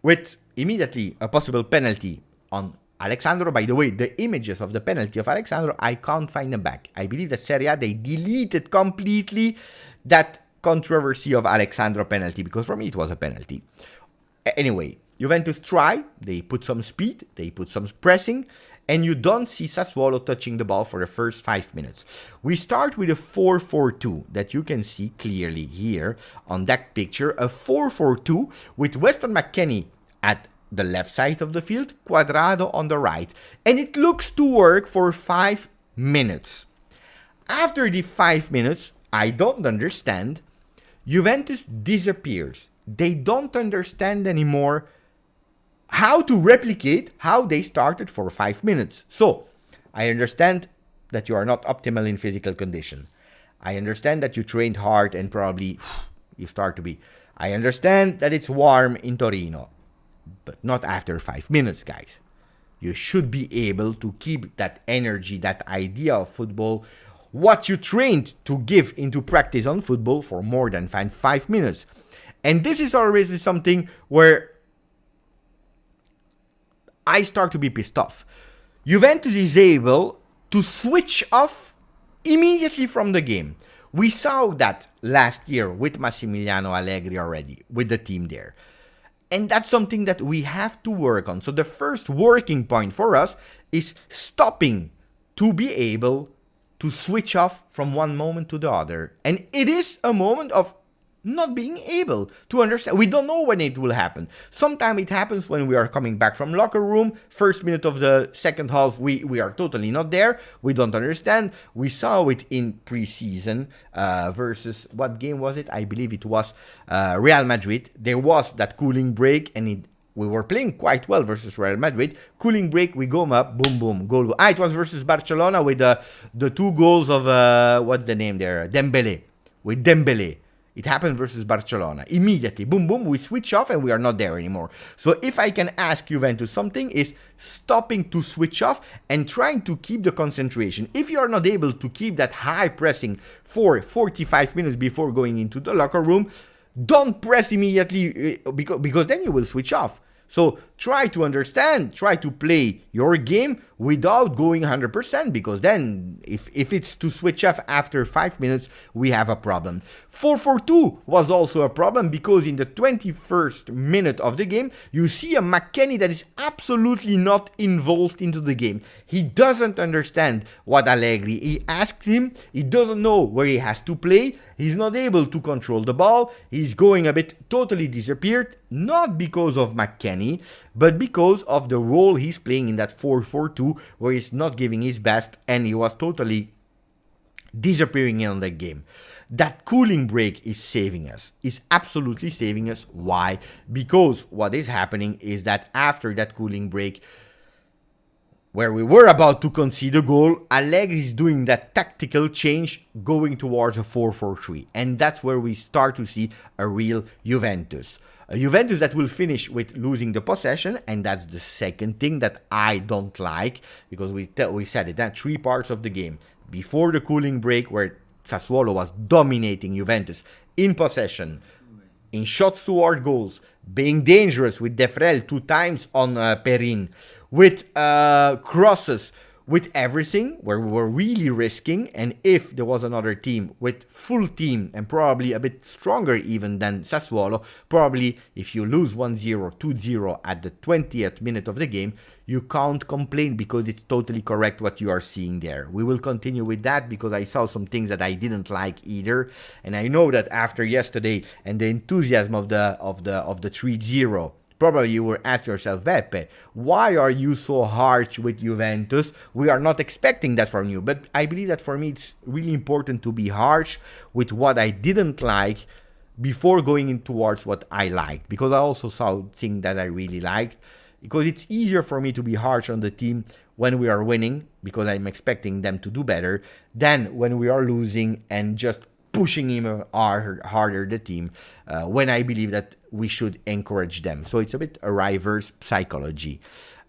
Speaker 1: with immediately a possible penalty on Alexandro. By the way, the images of the penalty of Alexandro, I can't find them back. I believe that Serie A, they deleted completely that controversy of Alexandro penalty, because for me it was a penalty. Anyway, Juventus try, they put some speed, they put some pressing, and you don't see Sassuolo touching the ball for the first 5 minutes. We start with a 4-4-2 that you can see clearly here on that picture. A 4-4-2 with Weston McKennie at the left side of the field, Cuadrado on the right. And it looks to work for 5 minutes. After the 5 minutes, I don't understand, Juventus disappears. They don't understand anymore how to replicate how they started for 5 minutes. So, I understand that you are not optimal in physical condition. I understand that you trained hard and probably you start to be. I understand that it's warm in Torino, but not after 5 minutes, guys. You should be able to keep that energy, that idea of football, what you trained to give into practice on football for more than 5 minutes. And this is always something where I start to be pissed off. Juventus is able to switch off immediately from the game. We saw that last year with Massimiliano Allegri already, with the team there. And that's something that we have to work on. So the first working point for us is stopping to be able to switch off from one moment to the other. And it is a moment of not being able to understand. We don't know when it will happen. Sometimes it happens when we are coming back from locker room. First minute of the second half, we are totally not there. We don't understand. We saw it in preseason versus, what game was it? I believe it was Real Madrid. There was that cooling break, and we were playing quite well versus Real Madrid. Cooling break, we go up, boom, boom, goal. It was versus Barcelona with the 2 goals of, what's the name there? Dembele. With Dembele. It happened versus Barcelona. Immediately, boom, boom, we switch off and we are not there anymore. So if I can ask Juventus something, is stopping to switch off and trying to keep the concentration. If you are not able to keep that high pressing for 45 minutes before going into the locker room, don't press immediately because then you will switch off. So try to understand, try to play your game without going 100%, because then if it's to switch off after 5 minutes, we have a problem. 4-4-2 was also a problem, because in the 21st minute of the game, you see a McKennie that is absolutely not involved into the game. He doesn't understand what Allegri he asked him. He doesn't know where he has to play. He's not able to control the ball. He's going a bit totally disappeared, not because of McKennie, but because of the role he's playing in that 4-4-2, where he's not giving his best, and he was totally disappearing in the game. That cooling break is saving us, is absolutely saving us. Why? Because what is happening is that after that cooling break, where we were about to concede a goal, Allegri is doing that tactical change, going towards a 4-4-3. And that's where we start to see a real Juventus. A Juventus that will finish with losing the possession, and that's the second thing that I don't like, because we said it, that 3 parts of the game. Before the cooling break, where Sassuolo was dominating Juventus in possession, in shots toward goals, being dangerous with De Frel 2 times on Perin, with crosses, with everything, where we were really risking, and if there was another team with full team and probably a bit stronger even than Sassuolo, probably if you lose 1-0, 2-0 at the 20th minute of the game, you can't complain because it's totally correct what you are seeing there. We will continue with that because I saw some things that I didn't like either, and I know that after yesterday and the enthusiasm of the 3-0, probably you were asking yourself, Beppe, why are you so harsh with Juventus? We are not expecting that from you. But I believe that for me it's really important to be harsh with what I didn't like before going in towards what I liked. Because I also saw things that I really liked. Because it's easier for me to be harsh on the team when we are winning, because I'm expecting them to do better, than when we are losing and just pushing him harder the team, when I believe that we should encourage them. So it's a bit a reverse psychology.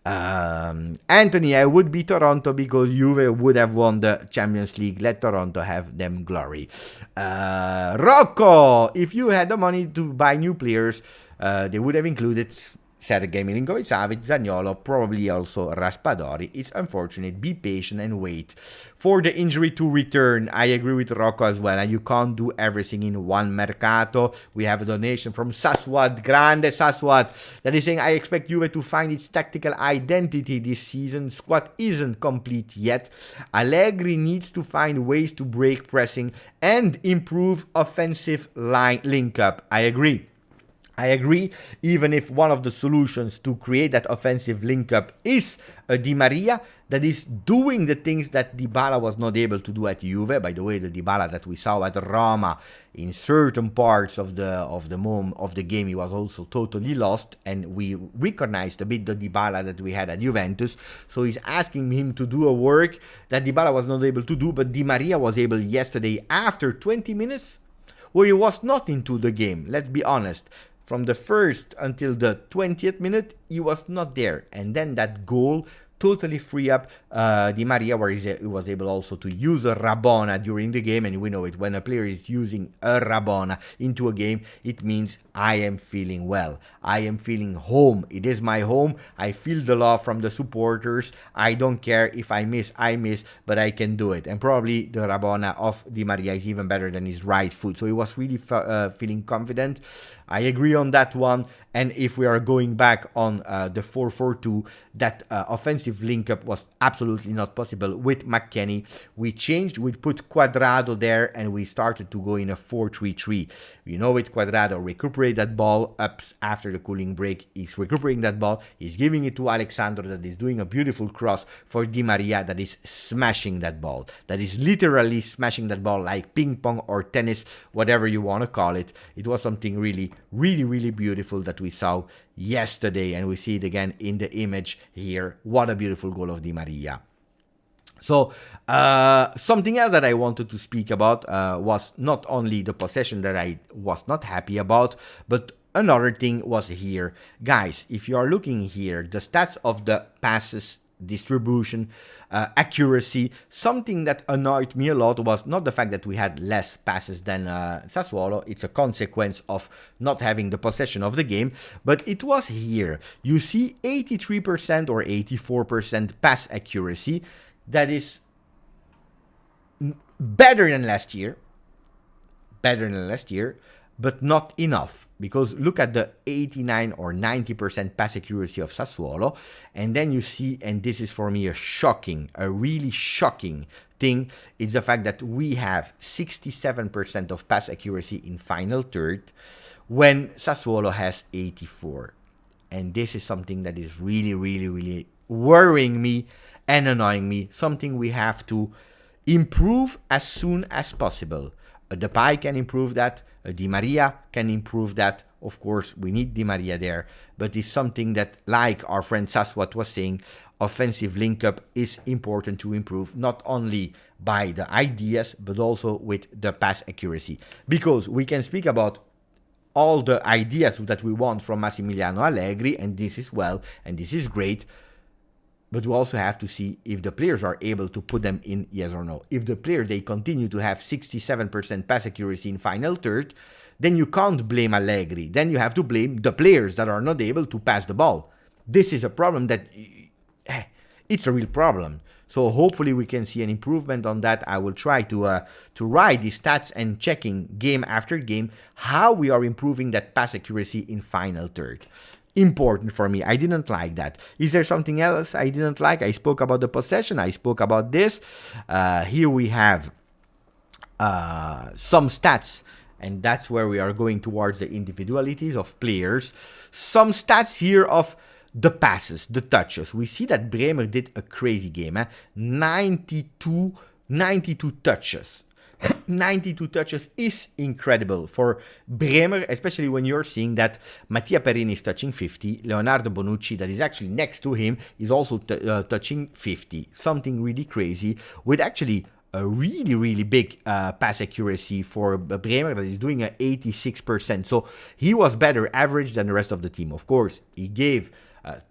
Speaker 1: Anthony, I would be Toronto because Juve would have won the Champions League. Let Toronto have them glory. Rocco, if you had the money to buy new players, they would have included Sergei Milinkovic-Savic, Zaniolo, probably also Raspadori. It's unfortunate. Be patient and wait for the injury to return. I agree with Rocco as well. And you can't do everything in one mercato. We have a donation from Sassuad, Grande Sassuad, that is saying, I expect Juve to find its tactical identity this season. Squad isn't complete yet. Allegri needs to find ways to break pressing and improve offensive line link-up. I agree, even if one of the solutions to create that offensive link-up is a Di Maria that is doing the things that Dybala was not able to do at Juve. By the way, the Dybala that we saw at Roma, in certain parts of the game, he was also totally lost, and we recognized a bit the Dybala that we had at Juventus. So he's asking him to do a work that Dybala was not able to do, but Di Maria was able yesterday after 20 minutes, where he was not into the game. Let's be honest. From the first until the 20th minute, he was not there. And then that goal totally free up Di Maria, where he was able also to use a Rabona during the game. And we know it, when a player is using a Rabona into a game, it means I am feeling well. I am feeling home. It is my home. I feel the love from the supporters. I don't care if I miss, but I can do it. And probably the Rabona of Di Maria is even better than his right foot. So he was really feeling confident. I agree on that one. And if we are going back on the 4-4-2, that offensive link-up was absolutely not possible with McKennie. We changed, we put Cuadrado there, and we started to go in a 4-3-3. You know it, Cuadrado recuperate that ball up after the cooling break. He's recuperating that ball. He's giving it to Alexandro, that is doing a beautiful cross for Di Maria, that is smashing that ball. That is literally smashing that ball like ping pong or tennis, whatever you want to call it. It was something really, really, really beautiful that we saw yesterday, and we see it again in the image here. What a beautiful goal of Di Maria. So something else that I wanted to speak about was not only the possession that I was not happy about, but another thing was here. Guys, if you are looking here, the stats of the passes, distribution, accuracy, something that annoyed me a lot was not the fact that we had less passes than Sassuolo. It's a consequence of not having the possession of the game, but it was here. You see 83% or 84% pass accuracy. That is better than last year, but not enough, because look at the 89 or 90% pass accuracy of Sassuolo, and then you see, and this is for me a really shocking thing, it's the fact that we have 67% of pass accuracy in final third when Sassuolo has 84. And this is something that is really, really, really worrying me and annoying me, something we have to improve as soon as possible. Depay can improve that, Di Maria can improve that. Of course, we need Di Maria there, but it's something that, like our friend Sassuat was saying, offensive link-up is important to improve, not only by the ideas, but also with the pass accuracy. Because we can speak about all the ideas that we want from Massimiliano Allegri, and this is well, and this is great, but we also have to see if the players are able to put them in, yes or no. If the players, they continue to have 67% pass accuracy in final third, then you can't blame Allegri. Then you have to blame the players that are not able to pass the ball. This is a problem that it's a real problem. So hopefully we can see an improvement on that. I will try to write these stats and checking game after game how we are improving that pass accuracy in final third. Important for me. I didn't like that. Is there something else I didn't like? I spoke about the possession. I spoke about this. Here we have some stats, and that's where we are going towards the individualities of players. Some stats here of the passes, the touches. We see that Bremer did a crazy game. 92 touches. 92 touches is incredible for Bremer, especially when you're seeing that Mattia Perin is touching 50. Leonardo Bonucci, that is actually next to him, is also touching 50. Something really crazy with actually a really big pass accuracy for Bremer that is doing an 86%. So he was better average than the rest of the team. Of course, he gave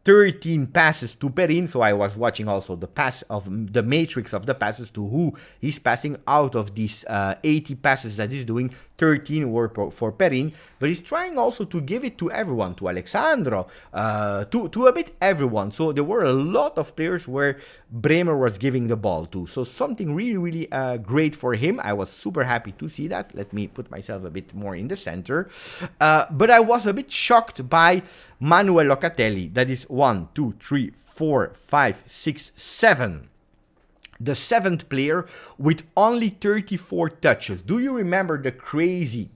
Speaker 1: 13 passes to Perin, so I was watching also the pass of the matrix of the passes to who he's passing. Out of these 80 passes that he's doing, 13 were for Perin, but he's trying also to give it to everyone, to Alexandro, to a bit everyone. So there were a lot of players where Bremer was giving the ball to. So something really great for him. I was super happy to see that. Let me put myself a bit more in the center. But I was a bit shocked by Manuel Locatelli. That is 1, 2, 3, 4, 5, 6, 7. The 7th player with only 34 touches. Do you remember the crazy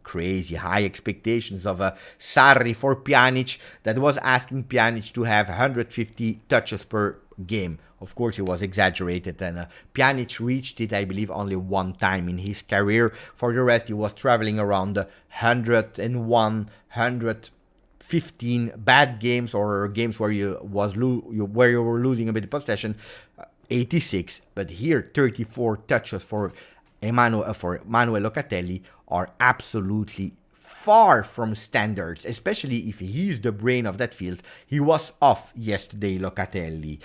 Speaker 1: high expectations of Sarri for Pjanic that was asking Pjanic to have 150 touches per game? Of course, it was exaggerated, and Pjanic reached it, I believe, only one time in his career. For the rest, he was traveling around the 101, 115 bad games, or games where you were losing a bit of possession. 86, but here 34 touches for Manuel Locatelli are absolutely far from standards, especially if he's the brain of that field. He was off yesterday, Locatelli.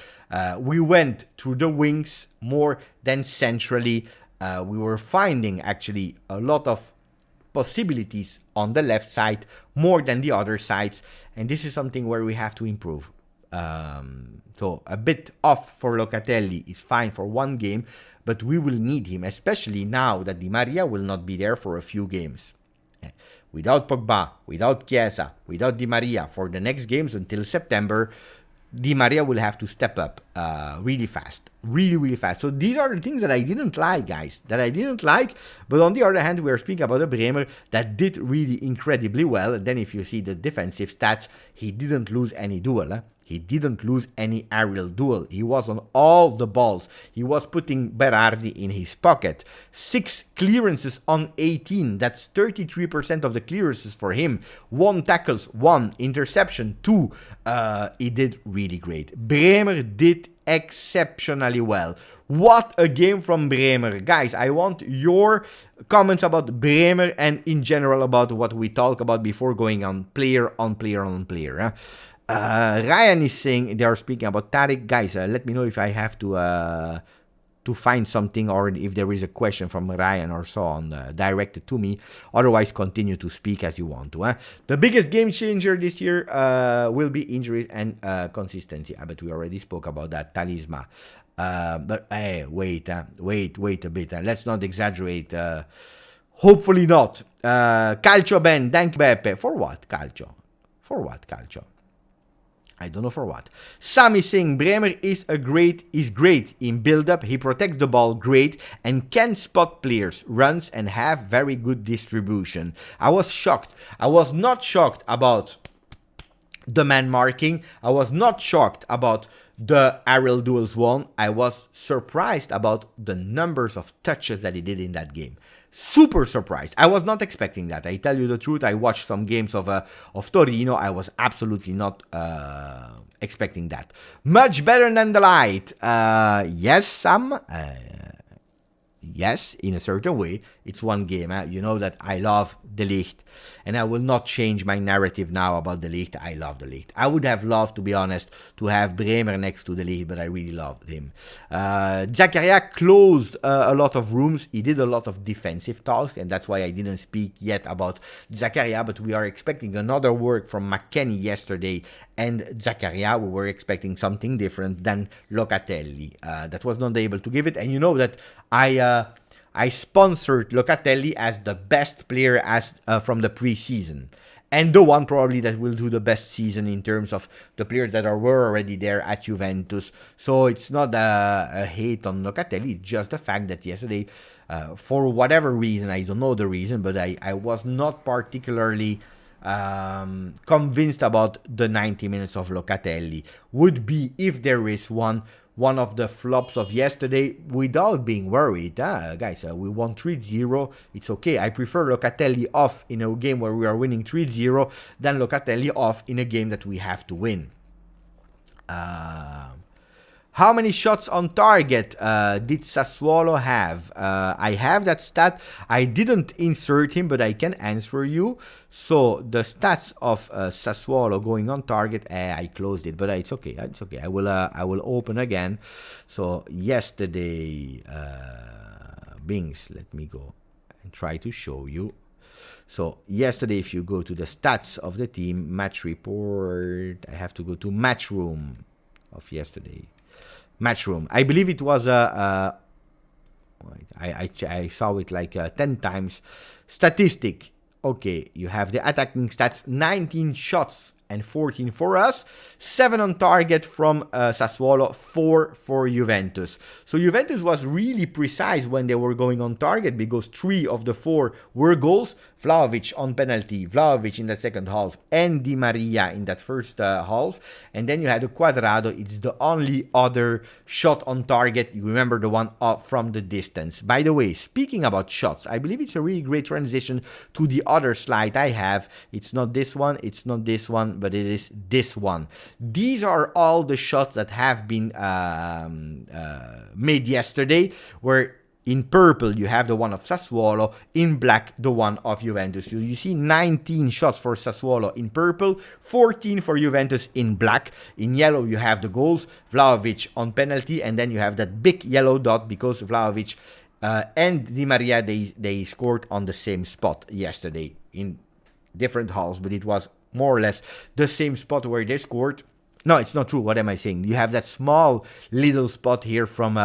Speaker 1: We went through the wings more than centrally. We were finding actually a lot of possibilities on the left side more than the other sides, and this is something where we have to improve. So a bit off for Locatelli is fine for one game, but we will need him, especially now that Di Maria will not be there for a few games. Without Pogba, without Chiesa, without Di Maria for the next games until September, Di Maria will have to step up really fast. Really fast. So these are the things that I didn't like, guys. That I didn't like. But on the other hand, we are speaking about a Bremer that did really incredibly well. And then if you see the defensive stats, he didn't lose any duel. He didn't lose any aerial duel. He was on all the balls. He was putting Berardi in his pocket. 6 clearances on 18. That's 33% of the clearances for him. 1 tackles, 1 interception, 2. He did really great. Bremer did exceptionally well. What a game from Bremer. Guys, I want your comments about Bremer and in general about what we talk about before going on player. Ryan is saying they are speaking about Tariq. Guys, let me know if I have to find something or if there is a question from Ryan or so on directed to me. Otherwise, continue to speak as you want to. The biggest game changer this year will be injuries and consistency. But we already spoke about that. Talisma. But hey, wait a bit. Let's not exaggerate. Hopefully not. Calcio Ben, thank you, Beppe. For what, Calcio? I don't know for what. Sam is saying Bremer is great in build-up. He protects the ball great and can spot players, runs, and have very good distribution. I was shocked. I was not shocked about the man marking. I was not shocked about the aerial duels won. I was surprised about the numbers of touches that he did in that game. Super surprised. I was not expecting that. I tell you the truth. I watched some games of Torino. I was absolutely not expecting that. Much better than the light. Yes, Sam. Yes, in a certain way. It's one game. You know that I love De Ligt. And I will not change my narrative now about De Ligt. I love De Ligt. I would have loved, to be honest, to have Bremer next to De Ligt, but I really loved him. Zakaria closed a lot of rooms. He did a lot of defensive tasks, and that's why I didn't speak yet about Zakaria, but we are expecting another work from McKennie yesterday and Zaccaria, we were expecting something different than Locatelli. That was not able to give it. And you know that I sponsored Locatelli as the best player from the preseason. And the one probably that will do the best season in terms of the players that were already there at Juventus. So it's not a hate on Locatelli, it's just the fact that yesterday, for whatever reason, I don't know the reason, but I was not particularly convinced about the 90 minutes of Locatelli. Would be, if there is one of the flops of yesterday, without being worried. Guys, we won 3-0. It's okay. I prefer Locatelli off in a game where we are winning 3-0 than Locatelli off in a game that we have to win. How many shots on target did Sassuolo have? I have that stat. I didn't insert him, but I can answer you. So the stats of Sassuolo going on target, I closed it, but it's okay. It's okay. I will open again. So yesterday, Bings, let me go and try to show you. So yesterday, if you go to the stats of the team, match report, I have to go to match room of yesterday. Match room. I believe it was I saw it like 10 times. Statistic. Okay, you have the attacking stats. 19 shots and 14 for us. 7 on target from Sassuolo, 4 for Juventus. So Juventus was really precise when they were going on target because 3 of the 4 were goals. Vlahovic on penalty, Vlahovic in the second half, and Di Maria in that first half. And then you had a Quadrado. It's the only other shot on target. You remember the one from the distance. By the way, speaking about shots, I believe it's a really great transition to the other slide I have. It's not this one, it's not this one, but it is this one. These are all the shots that have been made yesterday, where in purple, you have the one of Sassuolo. In black, the one of Juventus. So you see 19 shots for Sassuolo in purple, 14 for Juventus in black. In yellow, you have the goals. Vlahovic on penalty, and then you have that big yellow dot because Vlahovic and Di Maria, they scored on the same spot yesterday in different halves, but it was more or less the same spot where they scored. No, it's not true. What am I saying? You have that small little spot here from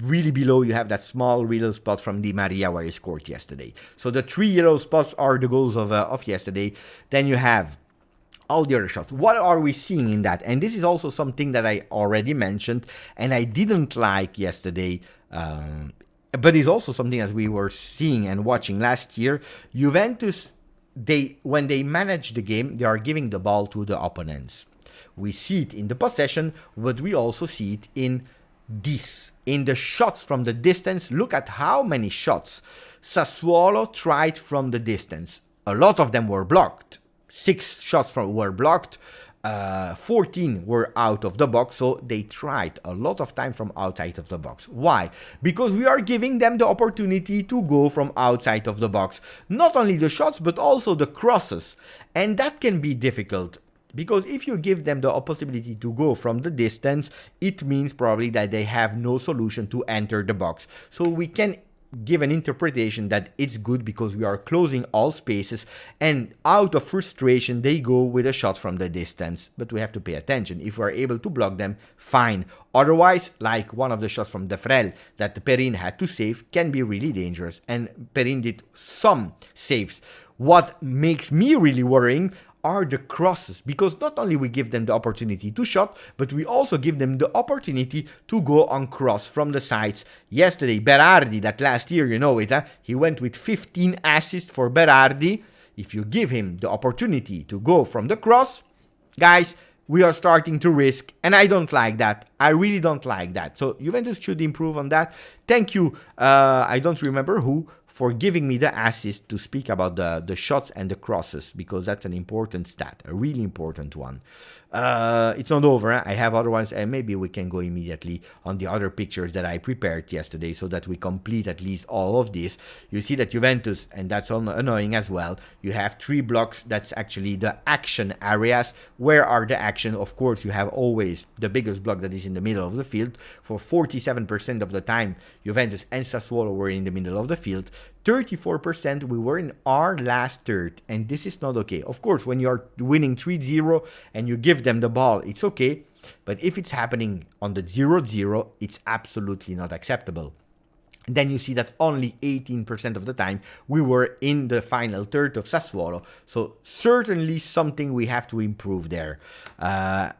Speaker 1: really below. You have that small little spot from Di Maria where he scored yesterday. So the 3 yellow spots are the goals of yesterday. Then you have all the other shots. What are we seeing in that? And this is also something that I already mentioned and I didn't like yesterday. But it's also something that we were seeing and watching last year. Juventus, when they manage the game, they are giving the ball to the opponents. We see it in the possession, but we also see it in the shots from the distance. Look at how many shots Sassuolo tried from the distance. A lot of them were blocked. 6 shots were blocked. 14 were out of the box, so they tried a lot of time from outside of the box. Why? Because we are giving them the opportunity to go from outside of the box. Not only the shots, but also the crosses. And that can be difficult. Because if you give them the possibility to go from the distance, it means probably that they have no solution to enter the box. So we can give an interpretation that it's good because we are closing all spaces, and out of frustration they go with a shot from the distance. But we have to pay attention. If we're able to block them, fine. Otherwise, like one of the shots from De Frel that Perin had to save, can be really dangerous, and Perin did some saves. What makes me really worrying are the crosses, because not only we give them the opportunity to shot, but we also give them the opportunity to go on cross from the sides. Yesterday, Berardi, that last year, you know it, he went with 15 assists for Berardi. If you give him the opportunity to go from the cross, guys, we are starting to risk, and I don't like that. I really don't like that. So Juventus should improve on that. Thank you, I don't remember who, for giving me the assist to speak about the shots and the crosses, because that's an important stat, a really important one. It's not over. I have other ones, and maybe we can go immediately on the other pictures that I prepared yesterday so that we complete at least all of this. You see that Juventus, and that's annoying as well, you have 3 blocks. That's actually the action areas. Where are the action? Of course, you have always the biggest block that is in the middle of the field. For 47% of the time, Juventus and Sassuolo were in the middle of the field. 34%, we were in our last third, and this is not okay. Of course, when you're winning 3-0 and you give them the ball, it's okay. But if it's happening on the 0-0, it's absolutely not acceptable. Then you see that only 18% of the time we were in the final third of Sassuolo. So certainly something we have to improve there. I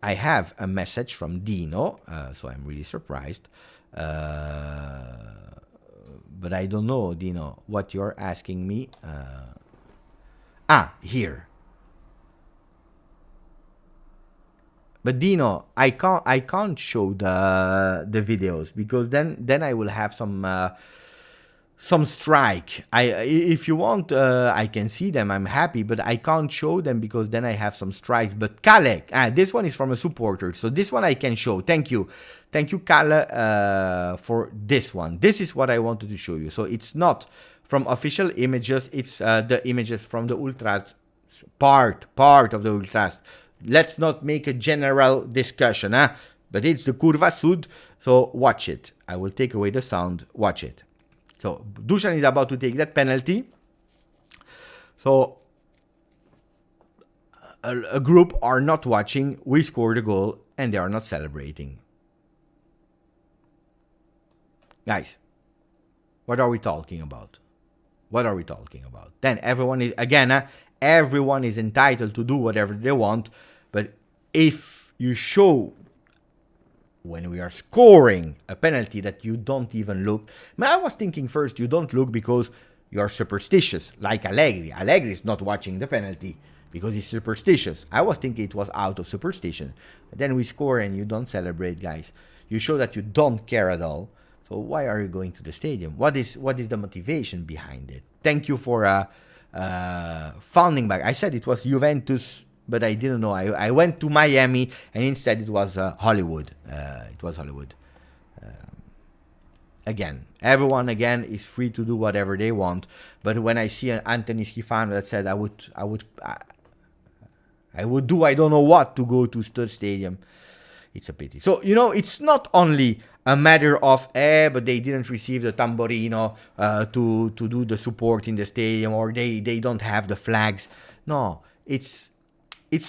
Speaker 1: have a message from Dino, so I'm really surprised. But I don't know, Dino, what you're asking me. Here. But Dino, I can't show the videos because then I will have some strike. If you want, I can see them. I'm happy, but I can't show them because then I have some strikes. But Kale, this one is from a supporter, so this one I can show. Thank you, Kale, for this one. This is what I wanted to show you. So it's not from official images. It's the images from the ultras part of the ultras. Let's not make a general discussion, but it's the Curva Sud, so watch it. I will take away the sound, watch it. So Dusan is about to take that penalty. So a group are not watching, we scored a goal, and they are not celebrating. Guys, what are we talking about? What are we talking about? Then everyone is, again, everyone is entitled to do whatever they want, but if you show when we are scoring a penalty that you don't even look, I was thinking first you don't look because you're superstitious, like Allegri. Allegri is not watching the penalty because he's superstitious. I was thinking it was out of superstition. But then we score and you don't celebrate, guys. You show that you don't care at all. So why are you going to the stadium? What is the motivation behind it? Thank you for founding back. I said it was Juventus, but I didn't know. I went to Miami and instead it was Hollywood. It was Hollywood. Again, everyone is free to do whatever they want. But when I see an Anthony Schifano that said I would do I don't know what to go to the stadium, it's a pity. So it's not only a matter of but they didn't receive the tamborino to do the support in the stadium, or they don't have the flags. No, it's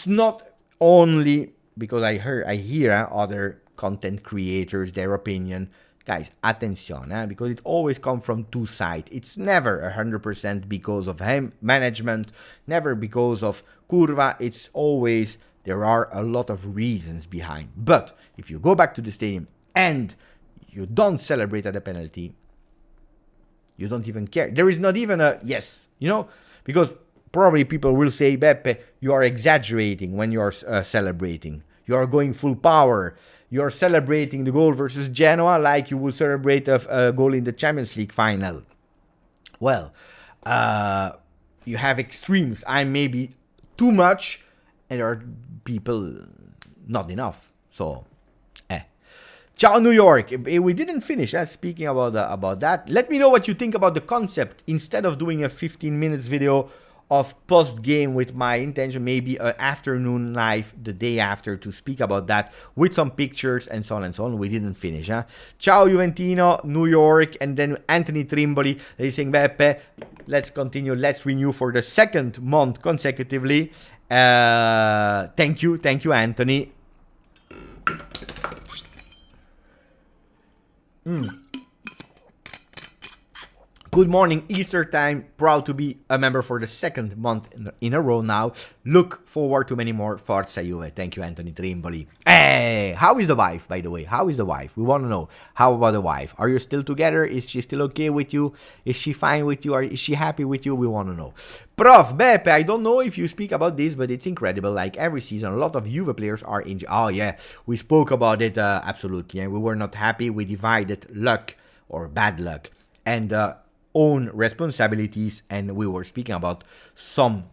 Speaker 1: not only because I hear other content creators their opinion. Guys, attention, because it always comes from two sides. It's never 100% because of management, never because of Curva. It's always there are a lot of reasons behind. But if you go back to the stadium and you don't celebrate at a penalty, you don't even care. There is not even a yes, because probably people will say, Beppe, you are exaggerating when you are celebrating. You are going full power. You are celebrating the goal versus Genoa like you would celebrate a goal in the Champions League final. Well, you have extremes. I maybe too much, and there are people not enough. So, Ciao New York. We didn't finish. Speaking about that, let me know what you think about the concept. Instead of doing a 15 minutes video of post-game with my intention, maybe an afternoon live the day after to speak about that with some pictures and so on and so on. We didn't finish. Ciao Juventino, New York, and then Anthony Trimboli. He's saying, Beppe, let's continue. Let's renew for the second month consecutively. Thank you, Anthony. Good morning, Easter time. Proud to be a member for the second month in a row now. Look forward to many more Forza Juve. Thank you, Anthony Trimboli. Hey, how is the wife, by the way? How is the wife? We want to know. How about the wife? Are you still together? Is she still okay with you? Is she fine with you? Or is she happy with you? We want to know. Prof, Beppe, I don't know if you speak about this, but it's incredible. Like every season, a lot of Juve players are injured. Oh, yeah, we spoke about it, absolutely. And we were not happy. We divided luck or bad luck and own responsibilities, and we were speaking about some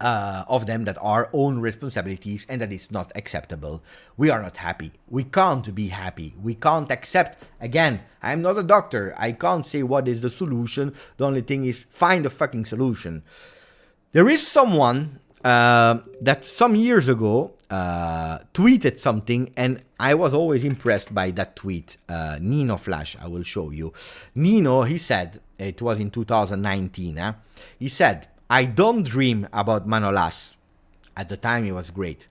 Speaker 1: of them that are own responsibilities, and that is not acceptable. We are not happy. We can't be happy. We can't accept. Again, I'm not a doctor. I can't say what is the solution. The only thing is find a fucking solution. There is someone that some years ago tweeted something, and I was always impressed by that tweet. Nino Flash, I will show you. Nino, he said, It was in 2019. He said, "I don't dream about Manolas." At the time, he was great.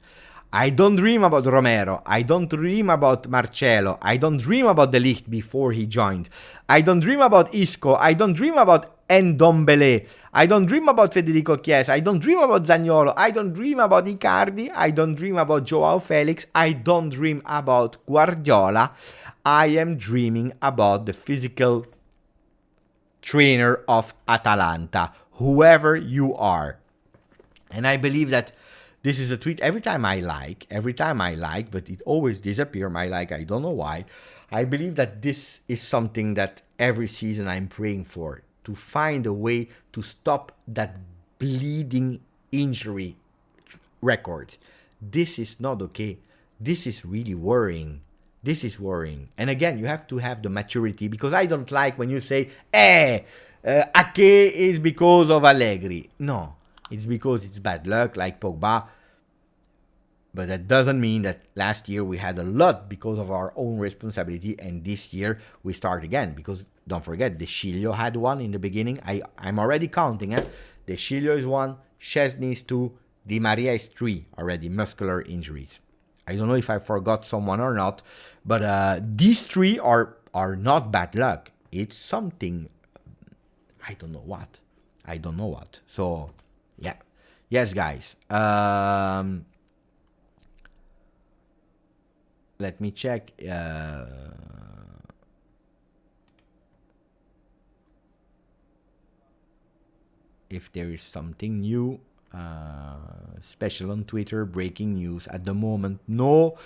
Speaker 1: "I don't dream about Romero. I don't dream about Marcelo. I don't dream about De Ligt before he joined. I don't dream about Isco. I don't dream about Ndombele. I don't dream about Federico Chiesa. I don't dream about Zaniolo. I don't dream about Icardi. I don't dream about Joao Felix. I don't dream about Guardiola. I am dreaming about the physical trainer of Atalanta, whoever you are." And I believe that this is a tweet every time I like, but it always disappears, my like, I don't know why. I believe that this is something that every season I'm praying for, to find a way to stop that bleeding injury record. This is not okay. This is really worrying. This is worrying. And again, you have to have the maturity, because I don't like when you say, Ake is because of Allegri. No, it's because it's bad luck, like Pogba. But that doesn't mean that last year we had a lot because of our own responsibility, and this year we start again. Because don't forget, De Sciglio had one in the beginning. I'm already counting. De Sciglio is one, Szczesny is two, Di Maria is three already, muscular injuries. I don't know if I forgot someone or not, but these three are not bad luck. It's something, I don't know what. So, yeah. Yes, guys. Let me check. If there is something new. Special on Twitter, breaking news. At the moment, no.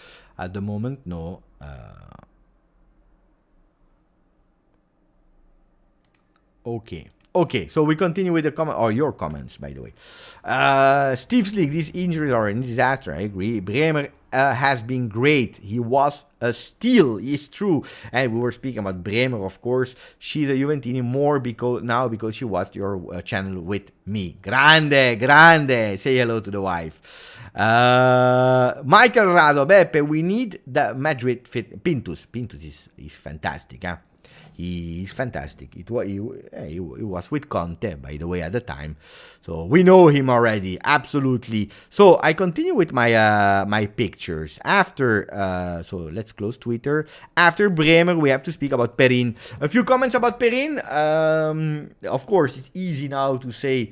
Speaker 1: Okay, so we continue with the comment, or your comments, by the way. Steve's League, these injuries are a disaster, I agree. Bremer has been great. He was a steal, it's true. And we were speaking about Bremer, of course. She's a Juventini more because she watched your channel with me. Grande. Say hello to the wife. Michael Rado, Beppe, we need the Madrid fit. Pintus is fantastic, huh? He's fantastic. He was with Conte, by the way, at the time. So we know him already, absolutely. So I continue with my my pictures. After, so let's close Twitter. After Bremer, we have to speak about Perin. A few comments about Perin. Of course, it's easy now to say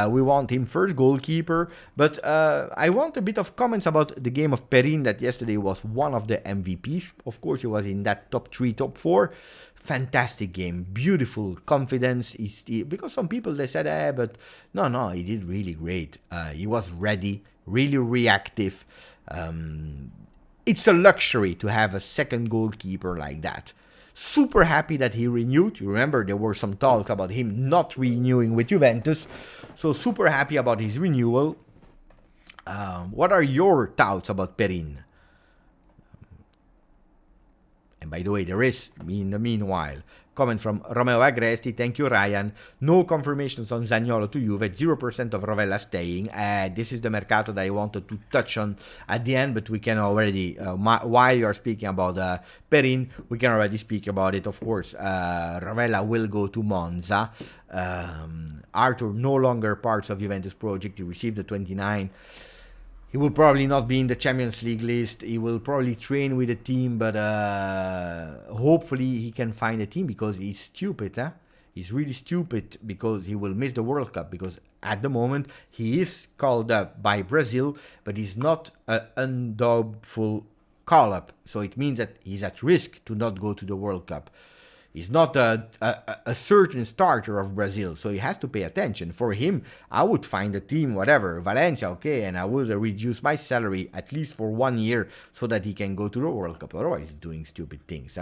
Speaker 1: we want him first goalkeeper. But I want a bit of comments about the game of Perin that yesterday was one of the MVPs. Of course, he was in that top 3, top 4. Fantastic game, beautiful, confidence. Because some people, they said, but no, he did really great. He was ready, really reactive. It's a luxury to have a second goalkeeper like that. Super happy that he renewed. You remember there were some talk about him not renewing with Juventus. So super happy about his renewal. What are your thoughts about Perin? And by the way, there is, in the meanwhile, comment from Romeo Agresti. Thank you, Ryan. No confirmations on Zaniolo to Juve. 0% of Rovella staying. This is the mercato that I wanted to touch on at the end, but we can already, while you are speaking about Perin, we can already speak about it. Of course, Rovella will go to Monza. Arthur no longer parts of Juventus project. He received the 29. He will probably not be in the Champions League list. He will probably train with the team, but hopefully he can find a team, because he's stupid. He's really stupid, because he will miss the World Cup, because at the moment he is called up by Brazil, but he's not an undoubtful call-up. So it means that he's at risk to not go to the World Cup. He's not a certain starter of Brazil, so he has to pay attention. For him, I would find a team, whatever, Valencia, okay, and I would reduce my salary at least for 1 year so that he can go to the World Cup. Otherwise, he's doing stupid things.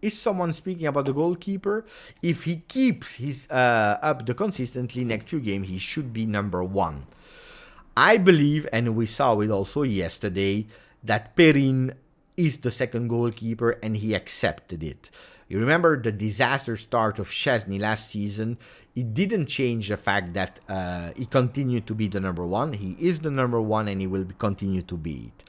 Speaker 1: Is someone speaking about the goalkeeper? If he keeps his up the consistently next 2 games, he should be number 1. I believe, and we saw it also yesterday, that Perin is the second goalkeeper, and he accepted it. You remember the disaster start of Szczesny last season? It didn't change the fact that he continued to be the number 1. He is the number 1, and he will continue to be it.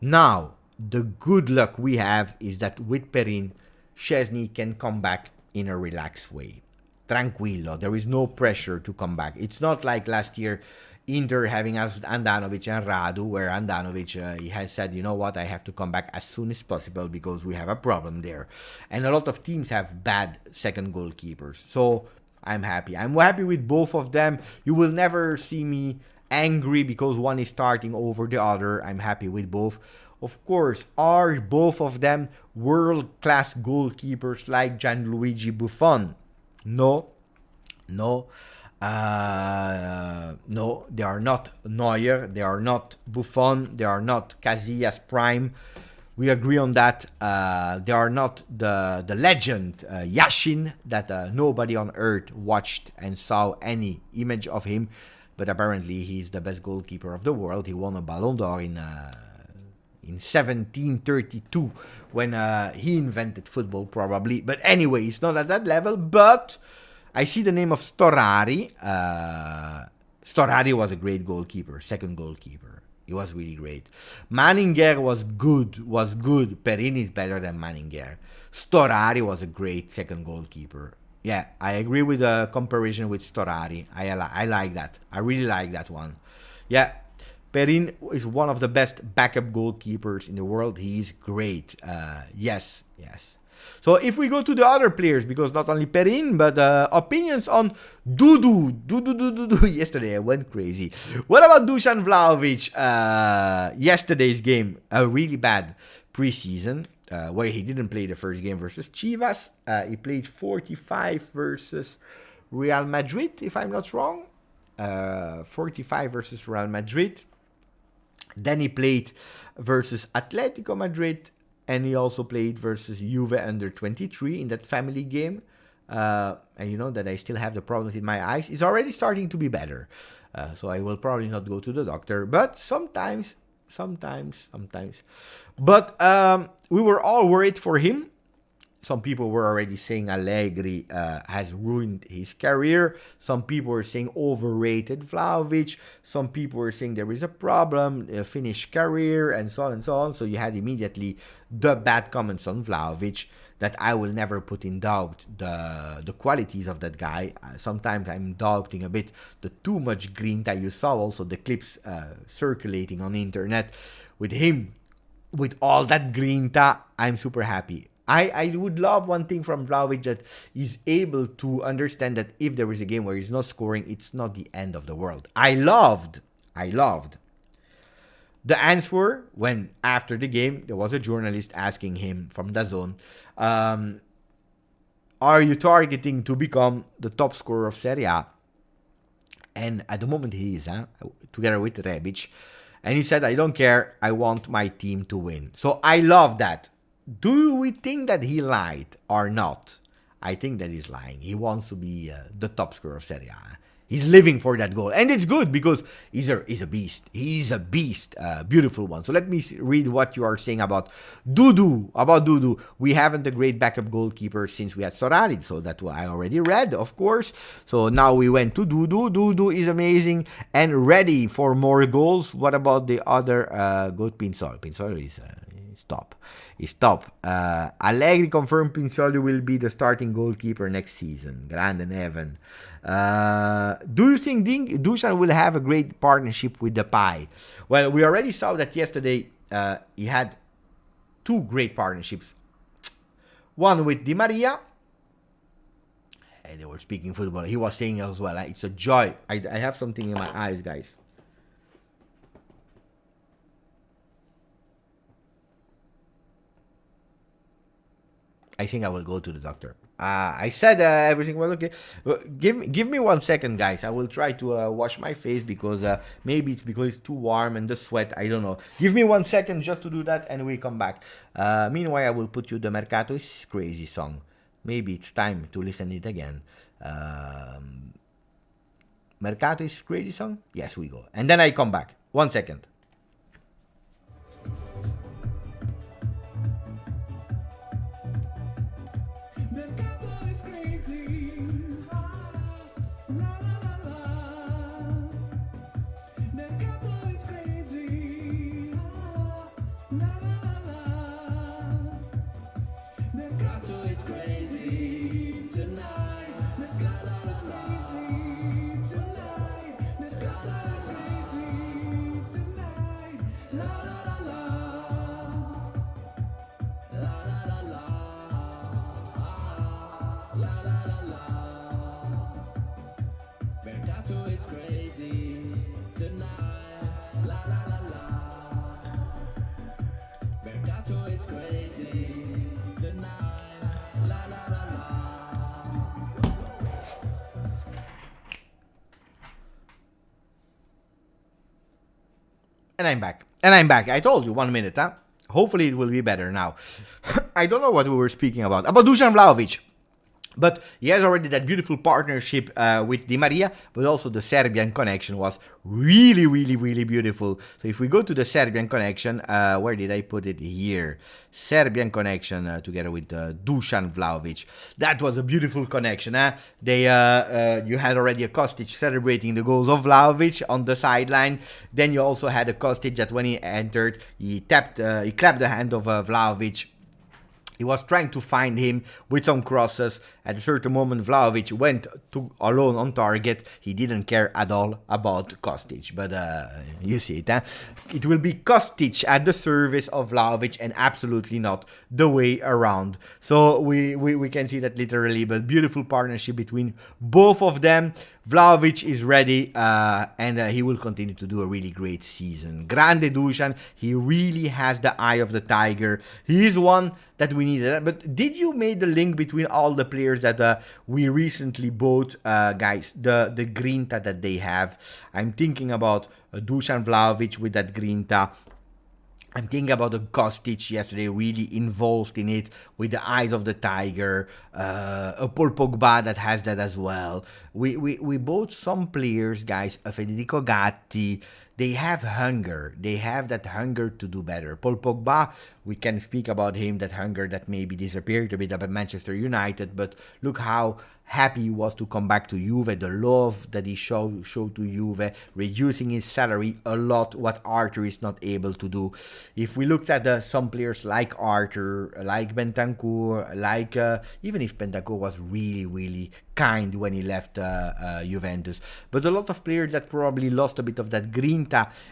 Speaker 1: Now, the good luck we have is that with Perin, Szczesny can come back in a relaxed way. Tranquillo. There is no pressure to come back. It's not like last year Inter having Andanovic and Radu, where Andanovic he has said, you know what, I have to come back as soon as possible because we have a problem there. And a lot of teams have bad second goalkeepers. So I'm happy. I'm happy with both of them. You will never see me angry because one is starting over the other. I'm happy with both. Of course, are both of them world-class goalkeepers like Gianluigi Buffon? No. No, they are not Neuer, they are not Buffon, they are not Casillas Prime. We agree on that. They are not the legend Yashin that nobody on earth watched and saw any image of him. But apparently he's the best goalkeeper of the world. He won a Ballon d'Or in 1732 when he invented football probably. But anyway, it's not at that level. But I see the name of Storari. Storari was a great goalkeeper, second goalkeeper. He was really great. Manninger was good. Perin is better than Manninger. Storari was a great second goalkeeper. Yeah, I agree with the comparison with Storari. I like that. I really like that one. Yeah, Perin is one of the best backup goalkeepers in the world. He's great. Yes. So if we go to the other players, because not only Perin, but opinions on Dudu. Yesterday I went crazy. What about Dusan Vlahovic? Yesterday's game, a really bad preseason, where he didn't play the first game versus Chivas. He played 45 versus Real Madrid, if I'm not wrong. 45 versus Real Madrid. Then he played versus Atletico Madrid. And he also played versus Juve under 23 in that family game. And you know that I still have the problems in my eyes. It's already starting to be better. So I will probably not go to the doctor. But sometimes. But we were all worried for him. Some people were already saying Allegri has ruined his career. Some people were saying overrated Vlahovic. Some people were saying there is a problem, finished career, and so on and so on. So you had immediately the bad comments on Vlahovic that I will never put in doubt the qualities of that guy. Sometimes I'm doubting a bit the too much grinta. You saw also the clips circulating on the internet with him. With all that grinta, I'm super happy. I would love one thing from Vlahovic, that he's able to understand that if there is a game where he's not scoring, it's not the end of the world. I loved the answer when after the game there was a journalist asking him from DAZN, are you targeting to become the top scorer of Serie A? And at the moment he is, together with Rebic. And he said, I don't care, I want my team to win. So I love that. Do we think that he lied or not? I think that he's lying. He wants to be the top scorer of Serie A. He's living for that goal. And it's good because he's a beast. He's a beast. Beautiful one. So let me read what you are saying about Dudu. About Dudu. We haven't a great backup goalkeeper since we had Sorari. So that's what I already read, of course. So now we went to Dudu. Dudu is amazing and ready for more goals. What about the other good Pinzol? Pinzol is top. Is top. Allegri confirmed Pinzoli will be the starting goalkeeper next season. Grande Neven. Do you think Dusan will have a great partnership with Depay? Well, we already saw that yesterday. He had two great partnerships. One with Di Maria. And they were speaking football. He was saying as well, it's a joy. I have something in my eyes, guys. I think I will go to the doctor. I said everything was okay. Give me 1 second, guys. I will try to wash my face because maybe it's because it's too warm and the sweat. I don't know. Give me 1 second just to do that and we come back. Meanwhile, I will put you the Mercato is Crazy song. Maybe it's time to listen it again. Mercato is Crazy song? Yes, we go. And then I come back. 1 second.
Speaker 2: Mercato is crazy tonight. La la la la. Mercato is crazy tonight. La la la la.
Speaker 1: And I'm back. And I'm back. I told you 1 minute, huh? Hopefully it will be better now. I don't know what we were speaking about. About Dusan Vlahovic. But he has already that beautiful partnership with Di Maria, but also the Serbian connection was really, really, really beautiful. So if we go to the Serbian connection, where did I put it? Here. Serbian connection together with Dusan Vlahovic. That was a beautiful connection. You had already a Kostic celebrating the goals of Vlahovic on the sideline. Then you also had a Kostic that when he entered, he clapped the hand of Vlahovic. He was trying to find him with some crosses. At a certain moment, Vlahovic went alone on target. He didn't care at all about Kostic. But you see it, huh? It will be Kostic at the service of Vlahovic and absolutely not the way around. So we can see that literally, but beautiful partnership between both of them. Vlahovic is ready and he will continue to do a really great season. Grande Dusan, he really has the eye of the tiger. He is one that we needed. But did you make the link between all the players that we recently bought, guys? The grinta that they have. I'm thinking about Dusan Vlahovic with that grinta. I'm thinking about the Kostic yesterday, really involved in it with the eyes of the tiger. A Paul Pogba that has that as well. We bought some players, guys. Federico Gatti. They have hunger. They have that hunger to do better. Paul Pogba, we can speak about him, that hunger that maybe disappeared a bit up at Manchester United. But look how happy he was to come back to Juve. The love that he showed to Juve, reducing his salary a lot, what Arthur is not able to do. If we looked at some players like Arthur, like Bentancur, like even if Bentancur was really, really kind when he left Juventus, but a lot of players that probably lost a bit of that grinta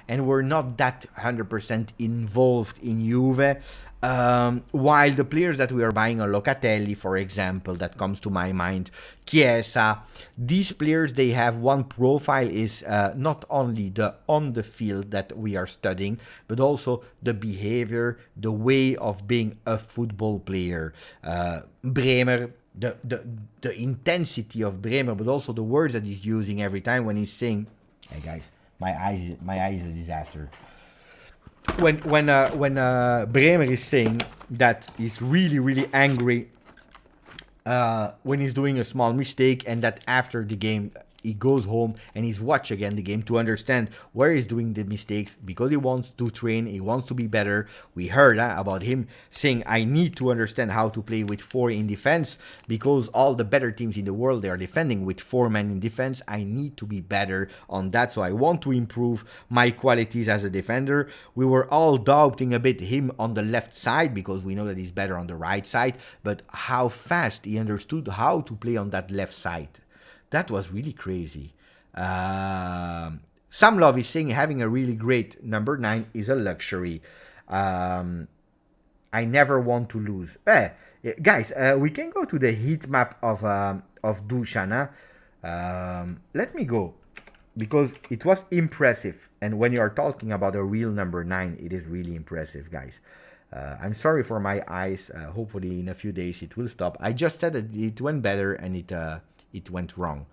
Speaker 1: and were not that 100% involved in Juve. While the players that we are buying are Locatelli, for example, that comes to my mind, Chiesa, these players, they have one profile, is not only the on the field that we are studying, but also the behavior, the way of being a football player. Bremer, the intensity of Bremer, but also the words that he's using every time when he's saying, hey guys, my eyes is a disaster. When Bremer is saying that he's really, really angry when he's doing a small mistake, and that after the game he goes home and he's watch again the game to understand where he's doing the mistakes, because he wants to train, he wants to be better. We heard about him saying, I need to understand how to play with 4 in defense, because all the better teams in the world, they are defending with 4 men in defense. I need to be better on that, so I want to improve my qualities as a defender. We were all doubting a bit him on the left side, because we know that he's better on the right side, but how fast he understood how to play on that left side. That was really crazy. Sam Love is saying having a really great number 9 is a luxury. I never want to lose. Guys, we can go to the heat map of Dusan. Let me go, because it was impressive. And when you are talking about a real number 9, it is really impressive, guys. I'm sorry for my eyes. Hopefully in a few days it will stop. I just said that it went better and it went wrong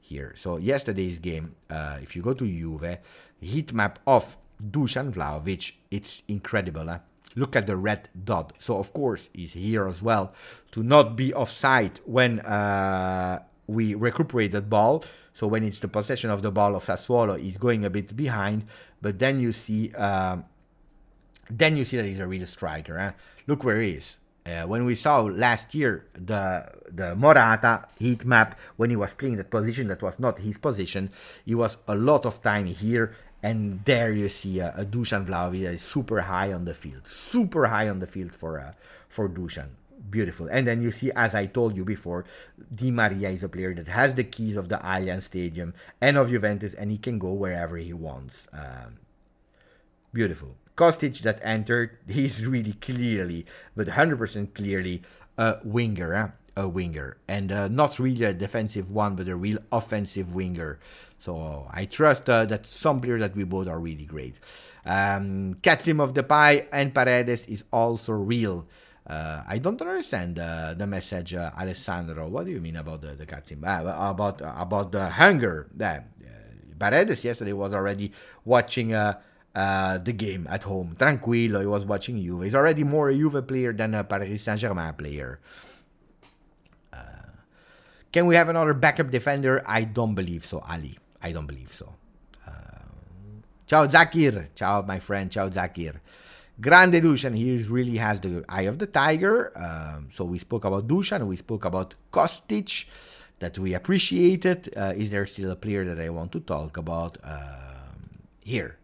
Speaker 1: here. So yesterday's game, if you go to Juve, heat map of Dusan Vlahovic, it's incredible. Look at the red dot. So of course he's here as well to not be offside when we recuperate the ball. So when it's the possession of the ball of Sassuolo, he's going a bit behind. But then you see that he's a real striker. Look where he is. When we saw last year the Morata heat map, when he was playing that position that was not his position, he was a lot of time here, and there you see a Dusan Vlahovic that is super high on the field for Dusan. Beautiful. And then you see, as I told you before, Di Maria is a player that has the keys of the Allianz Stadium and of Juventus, and he can go wherever he wants. Beautiful. Kostic that entered, he's really clearly, but 100% clearly, a winger, a winger, and not really a defensive one, but a real offensive winger. So I trust that some players that we both are really great. Katsim of the Pie and Paredes is also real. I don't understand the message, Alessandro. What do you mean about the Katsim? About the hunger. Paredes yesterday was already watching the game at home. Tranquilo, he was watching Juve. He's already more a Juve player than a Paris Saint-Germain player. Can we have another backup defender? I don't believe so, Ali. I don't believe so. Ciao, Zakir. Ciao, my friend. Ciao, Zakir. Grande Dusan, he really has the eye of the tiger. So we spoke about Dusan, we spoke about Kostic, that we appreciated. Is there still a player that I want to talk about? Here.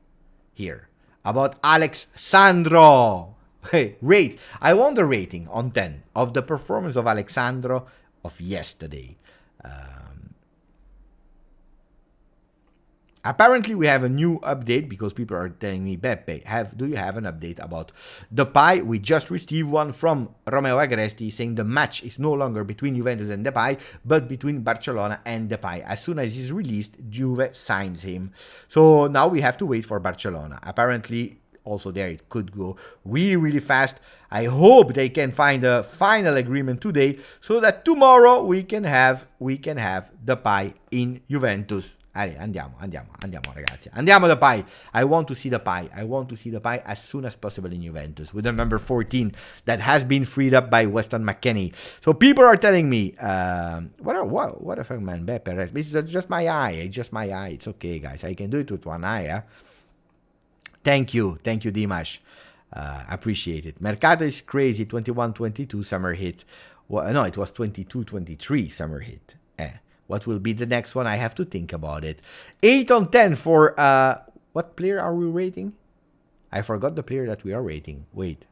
Speaker 1: About Alex Sandro. Hey, rate. I want the rating on 10 of the performance of Alexandro of yesterday. Apparently, we have a new update because people are telling me, Beppe, do you have an update about the pie? We just received one from Romeo Agresti saying the match is no longer between Juventus and the pie, but between Barcelona and the pie. As soon as he's released, Juve signs him. So now we have to wait for Barcelona. Apparently, also there it could go really, really fast. I hope they can find a final agreement today so that tomorrow we can have the pie in Juventus. Allez, andiamo ragazzi. Andiamo the pie. I want to see the pie. I want to see the pie as soon as possible in Juventus with the number 14 that has been freed up by Weston McKennie. So people are telling me, what a fuck, man, Beppe. It's just my eye. It's just my eye. It's okay, guys. I can do it with one eye. Thank you, Dimash. Appreciate it. Mercato is crazy. 21-22 summer hit. Well, no, it was 22-23 summer hit. What will be the next one? I have to think about it. 8 on 10 for, what player are we rating? I forgot the player that we are rating. Wait.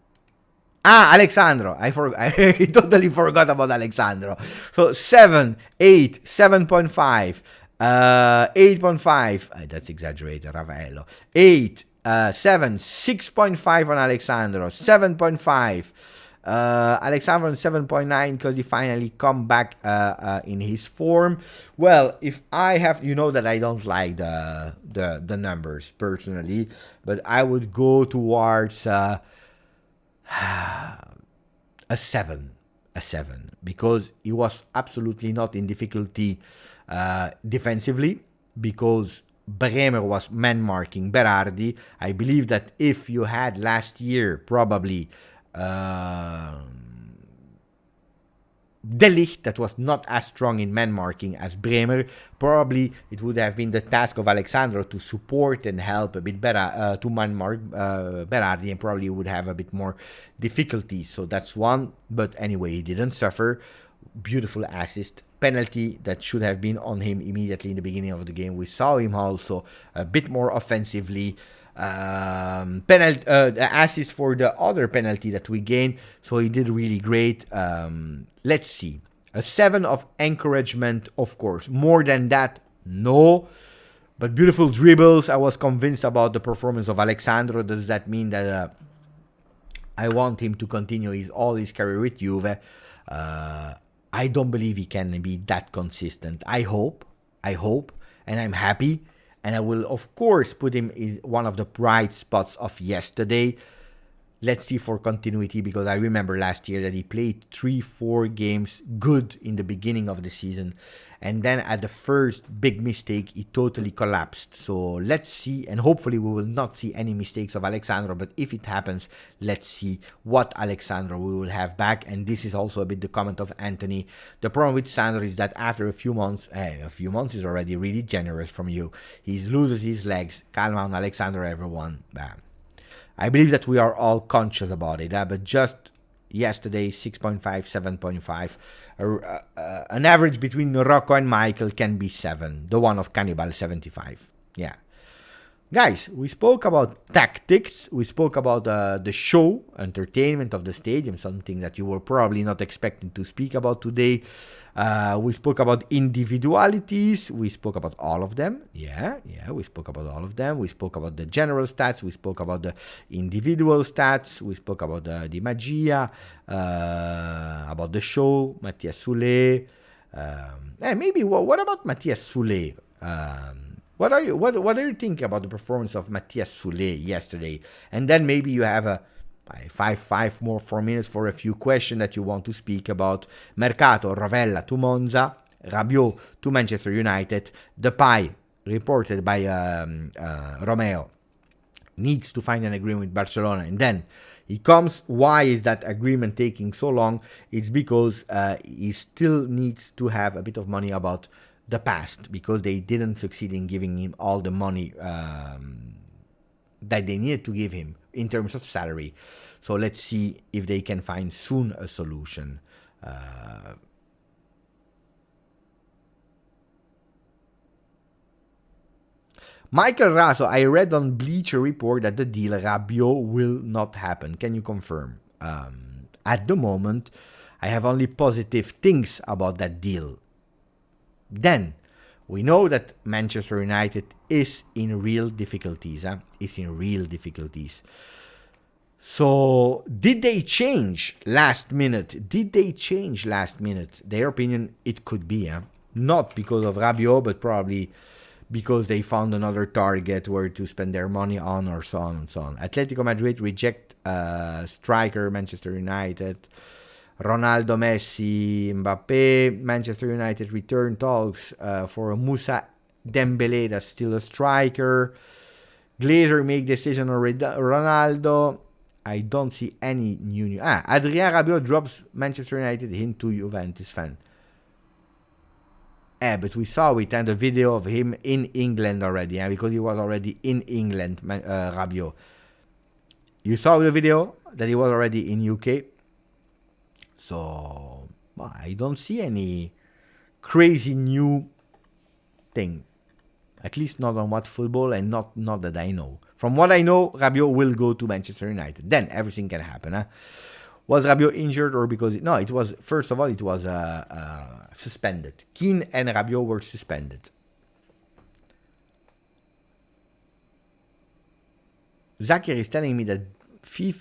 Speaker 1: Alexandro. I totally forgot about Alexandro. So 7, 8, 7.5, 8.5. That's exaggerated, Raffaello. 8, 7, 6.5 on Alexandro. 7.5. Alexandro on 7.9 because he finally come back in his form. Well, if I have, you know that I don't like the numbers personally, but I would go towards a 7 because he was absolutely not in difficulty defensively because Bremer was man marking Berardi. I believe that if you had last year probably De Ligt that was not as strong in man marking as Bremer, probably it would have been the task of Alexandro to support and help a bit better to man mark Berardi, and probably would have a bit more difficulty. So that's one, but anyway, he didn't suffer. Beautiful assist. Penalty that should have been on him immediately in the beginning of the game. We saw him also a bit more offensively. Assist for the other penalty that we gained, so he did really great. Let's see, a 7 of encouragement, of course. More than that, no, but beautiful dribbles. I was convinced about the performance of Alexandro. Does that mean that I want him to continue all his career with Juve? I don't believe he can be that consistent. I hope, and I'm happy. And I will, of course, put him in one of the bright spots of yesterday. Let's see for continuity, because I remember last year that he played 3-4 games good in the beginning of the season. And then at the first big mistake, he totally collapsed. So let's see, and hopefully we will not see any mistakes of Alexandro. But if it happens, let's see what Alexandro we will have back. And this is also a bit the comment of Anthony. The problem with Sandro is that after a few months is already really generous from you. He loses his legs. Calm down, Alexandro, everyone. Bam. I believe that we are all conscious about it, but just yesterday, 6.5, 7.5. An average between Rocco and Michael can be 7. The one of Cannibal, 75. Yeah. Guys, we spoke about tactics, we spoke about the show, entertainment of the stadium, something that you were probably not expecting to speak about today. We spoke about individualities, we spoke about all of them. Yeah, we spoke about all of them. We spoke about the general stats, we spoke about the individual stats, we spoke about the Magia, about the show, Mathias Soulé. Maybe, what about Mathias Soulé? What are you thinking about the performance of Mathias Soulé yesterday? And then maybe you have a 4 minutes for a few questions that you want to speak about. Mercato, Ravella to Monza, Rabiot to Manchester United, Depay, reported by Romeo, needs to find an agreement with Barcelona, and then he comes. Why is that agreement taking so long? It's because he still needs to have a bit of money about the past, because they didn't succeed in giving him all the money that they needed to give him in terms of salary. So let's see if they can find soon a solution. Michael Raso, I read on Bleacher Report that the deal Rabiot will not happen. Can you confirm? At the moment, I have only positive things about that deal. Then, we know that Manchester United is in real difficulties. So, did they change last minute? Their opinion, it could be. Not because of Rabiot, but probably because they found another target where to spend their money on, or so on and so on. Atletico Madrid reject striker Manchester United. Ronaldo, Messi, Mbappe. Manchester United return talks for Moussa Dembele, that's still a striker. Glazer make decision on Ronaldo. I don't see any new news. Adrien Rabiot drops Manchester United into Juventus fan. But we saw it and the video of him in England already, because he was already in England, Rabiot. You saw the video that he was already in UK. So, I don't see any crazy new thing. At least not on what football, and not that I know. From what I know, Rabiot will go to Manchester United. Then everything can happen. Was Rabiot injured or because... No, it was... First of all, it was suspended. Keane and Rabiot were suspended. Zakir is telling me that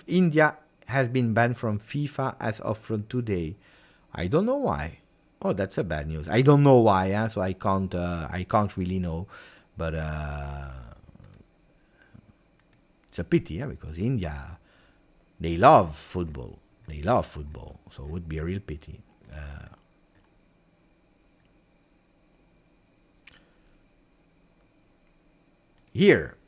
Speaker 1: India has been banned from FIFA as of from today. I don't know why. Oh, that's a bad news. I don't know why, so I can't really know. But it's a pity, because India, they love football. So it would be a real pity. Here,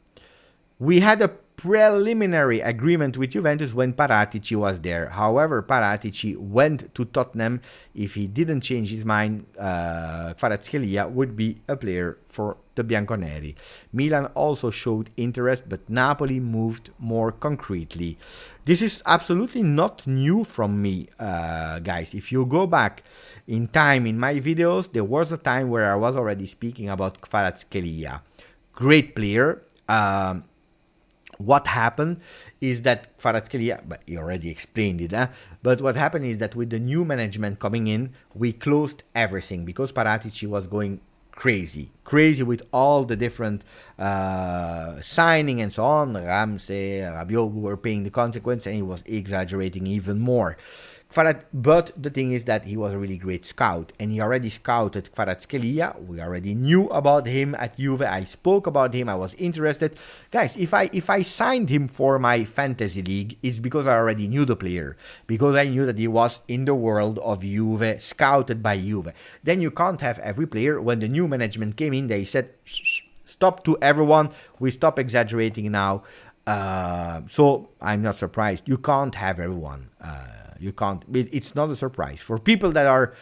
Speaker 1: we had a preliminary agreement with Juventus when Paratici was there. However, Paratici went to Tottenham. If he didn't change his mind, Kvaratskhelia would be a player for the Bianconeri. Milan also showed interest, but Napoli moved more concretely. This is absolutely not new from me, guys. If you go back in time in my videos, there was a time where I was already speaking about Kvaratskhelia. Great player. What happened is that Kvaratskhelia, but he already explained it, but what happened is that with the new management coming in, we closed everything because Paratici was going crazy with all the different signing and so on. Ramsey, Rabiot were paying the consequence, and he was exaggerating even more. But the thing is that he was a really great scout, and he already scouted Kvaratskhelia. We already knew about him at Juve. I spoke about him. I was interested. Guys, if I signed him for my fantasy league, it's because I already knew the player, because I knew that he was in the world of Juve, scouted by Juve. Then you can't have every player. When the new management came in, they said, stop to everyone. We stop exaggerating now. So I'm not surprised. You can't have everyone. You can't. It's not a surprise for people that are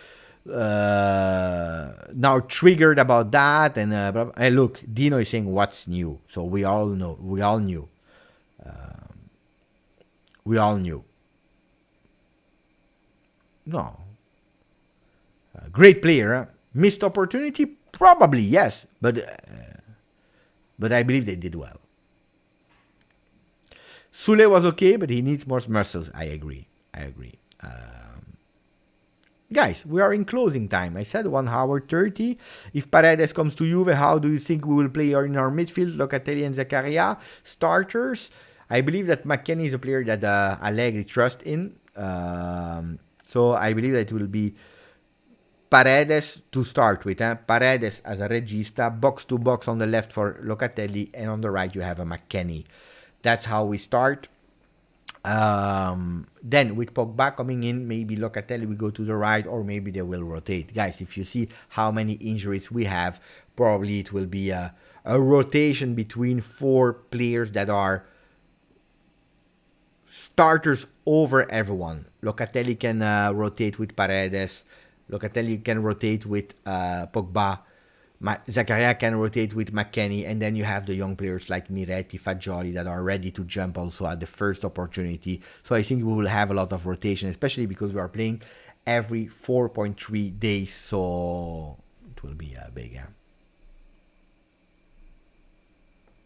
Speaker 1: now triggered about that. And hey, look, Dino is saying what's new. So we all know. We all knew. No. Great player. Missed opportunity? Probably yes. But I believe they did well. Sule was okay, but he needs more muscles. I agree. Guys, we are in closing time. I said 1 hour 30. If Paredes comes to Juve, how do you think we will play in our midfield? Locatelli and Zakaria, starters. I believe that McKennie is a player that Allegri trusts in. So I believe that it will be Paredes to start with. Paredes as a regista, box to box on the left for Locatelli, and on the right you have a McKennie. That's how we start. Then with Pogba coming in, maybe Locatelli will go to the right, or maybe they will rotate. Guys, if you see how many injuries we have, probably it will be a rotation between 4 players that are starters over everyone. Locatelli can rotate with Paredes. Locatelli can rotate with Pogba. Zakaria can rotate with McKennie, and then you have the young players like Miretti, Fagioli that are ready to jump also at the first opportunity. So I think we will have a lot of rotation, especially because we are playing every 4.3 days. So it will be big.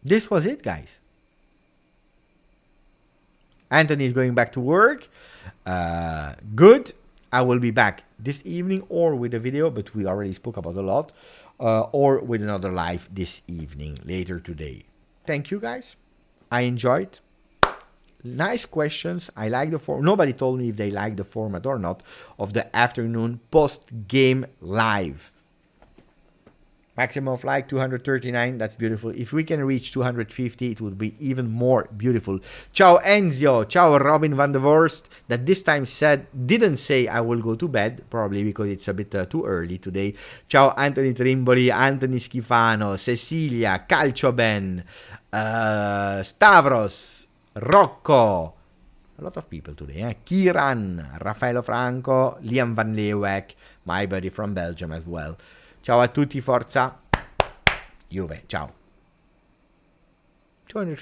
Speaker 1: This was it, guys. Anthony is going back to work. Good. I will be back this evening or with a video, but we already spoke about a lot. Or with another live this evening, later today. Thank you, guys. I enjoyed. Nice questions. I like the form. Nobody told me if they like the format or not of the afternoon post-game live. Maximum of like 239. That's beautiful. If we can reach 250, it would be even more beautiful. Ciao Enzio. Ciao Robin van der Vorst. That this time didn't say I will go to bed. Probably because it's a bit too early today. Ciao Anthony Trimboli. Anthony Schifano. Cecilia. Calcio Ben. Stavros. Rocco. A lot of people today. Kiran. Raffaello Franco. Liam van Leeuwenhoek. My buddy from Belgium as well. Ciao a tutti, forza Juve, ciao. 250.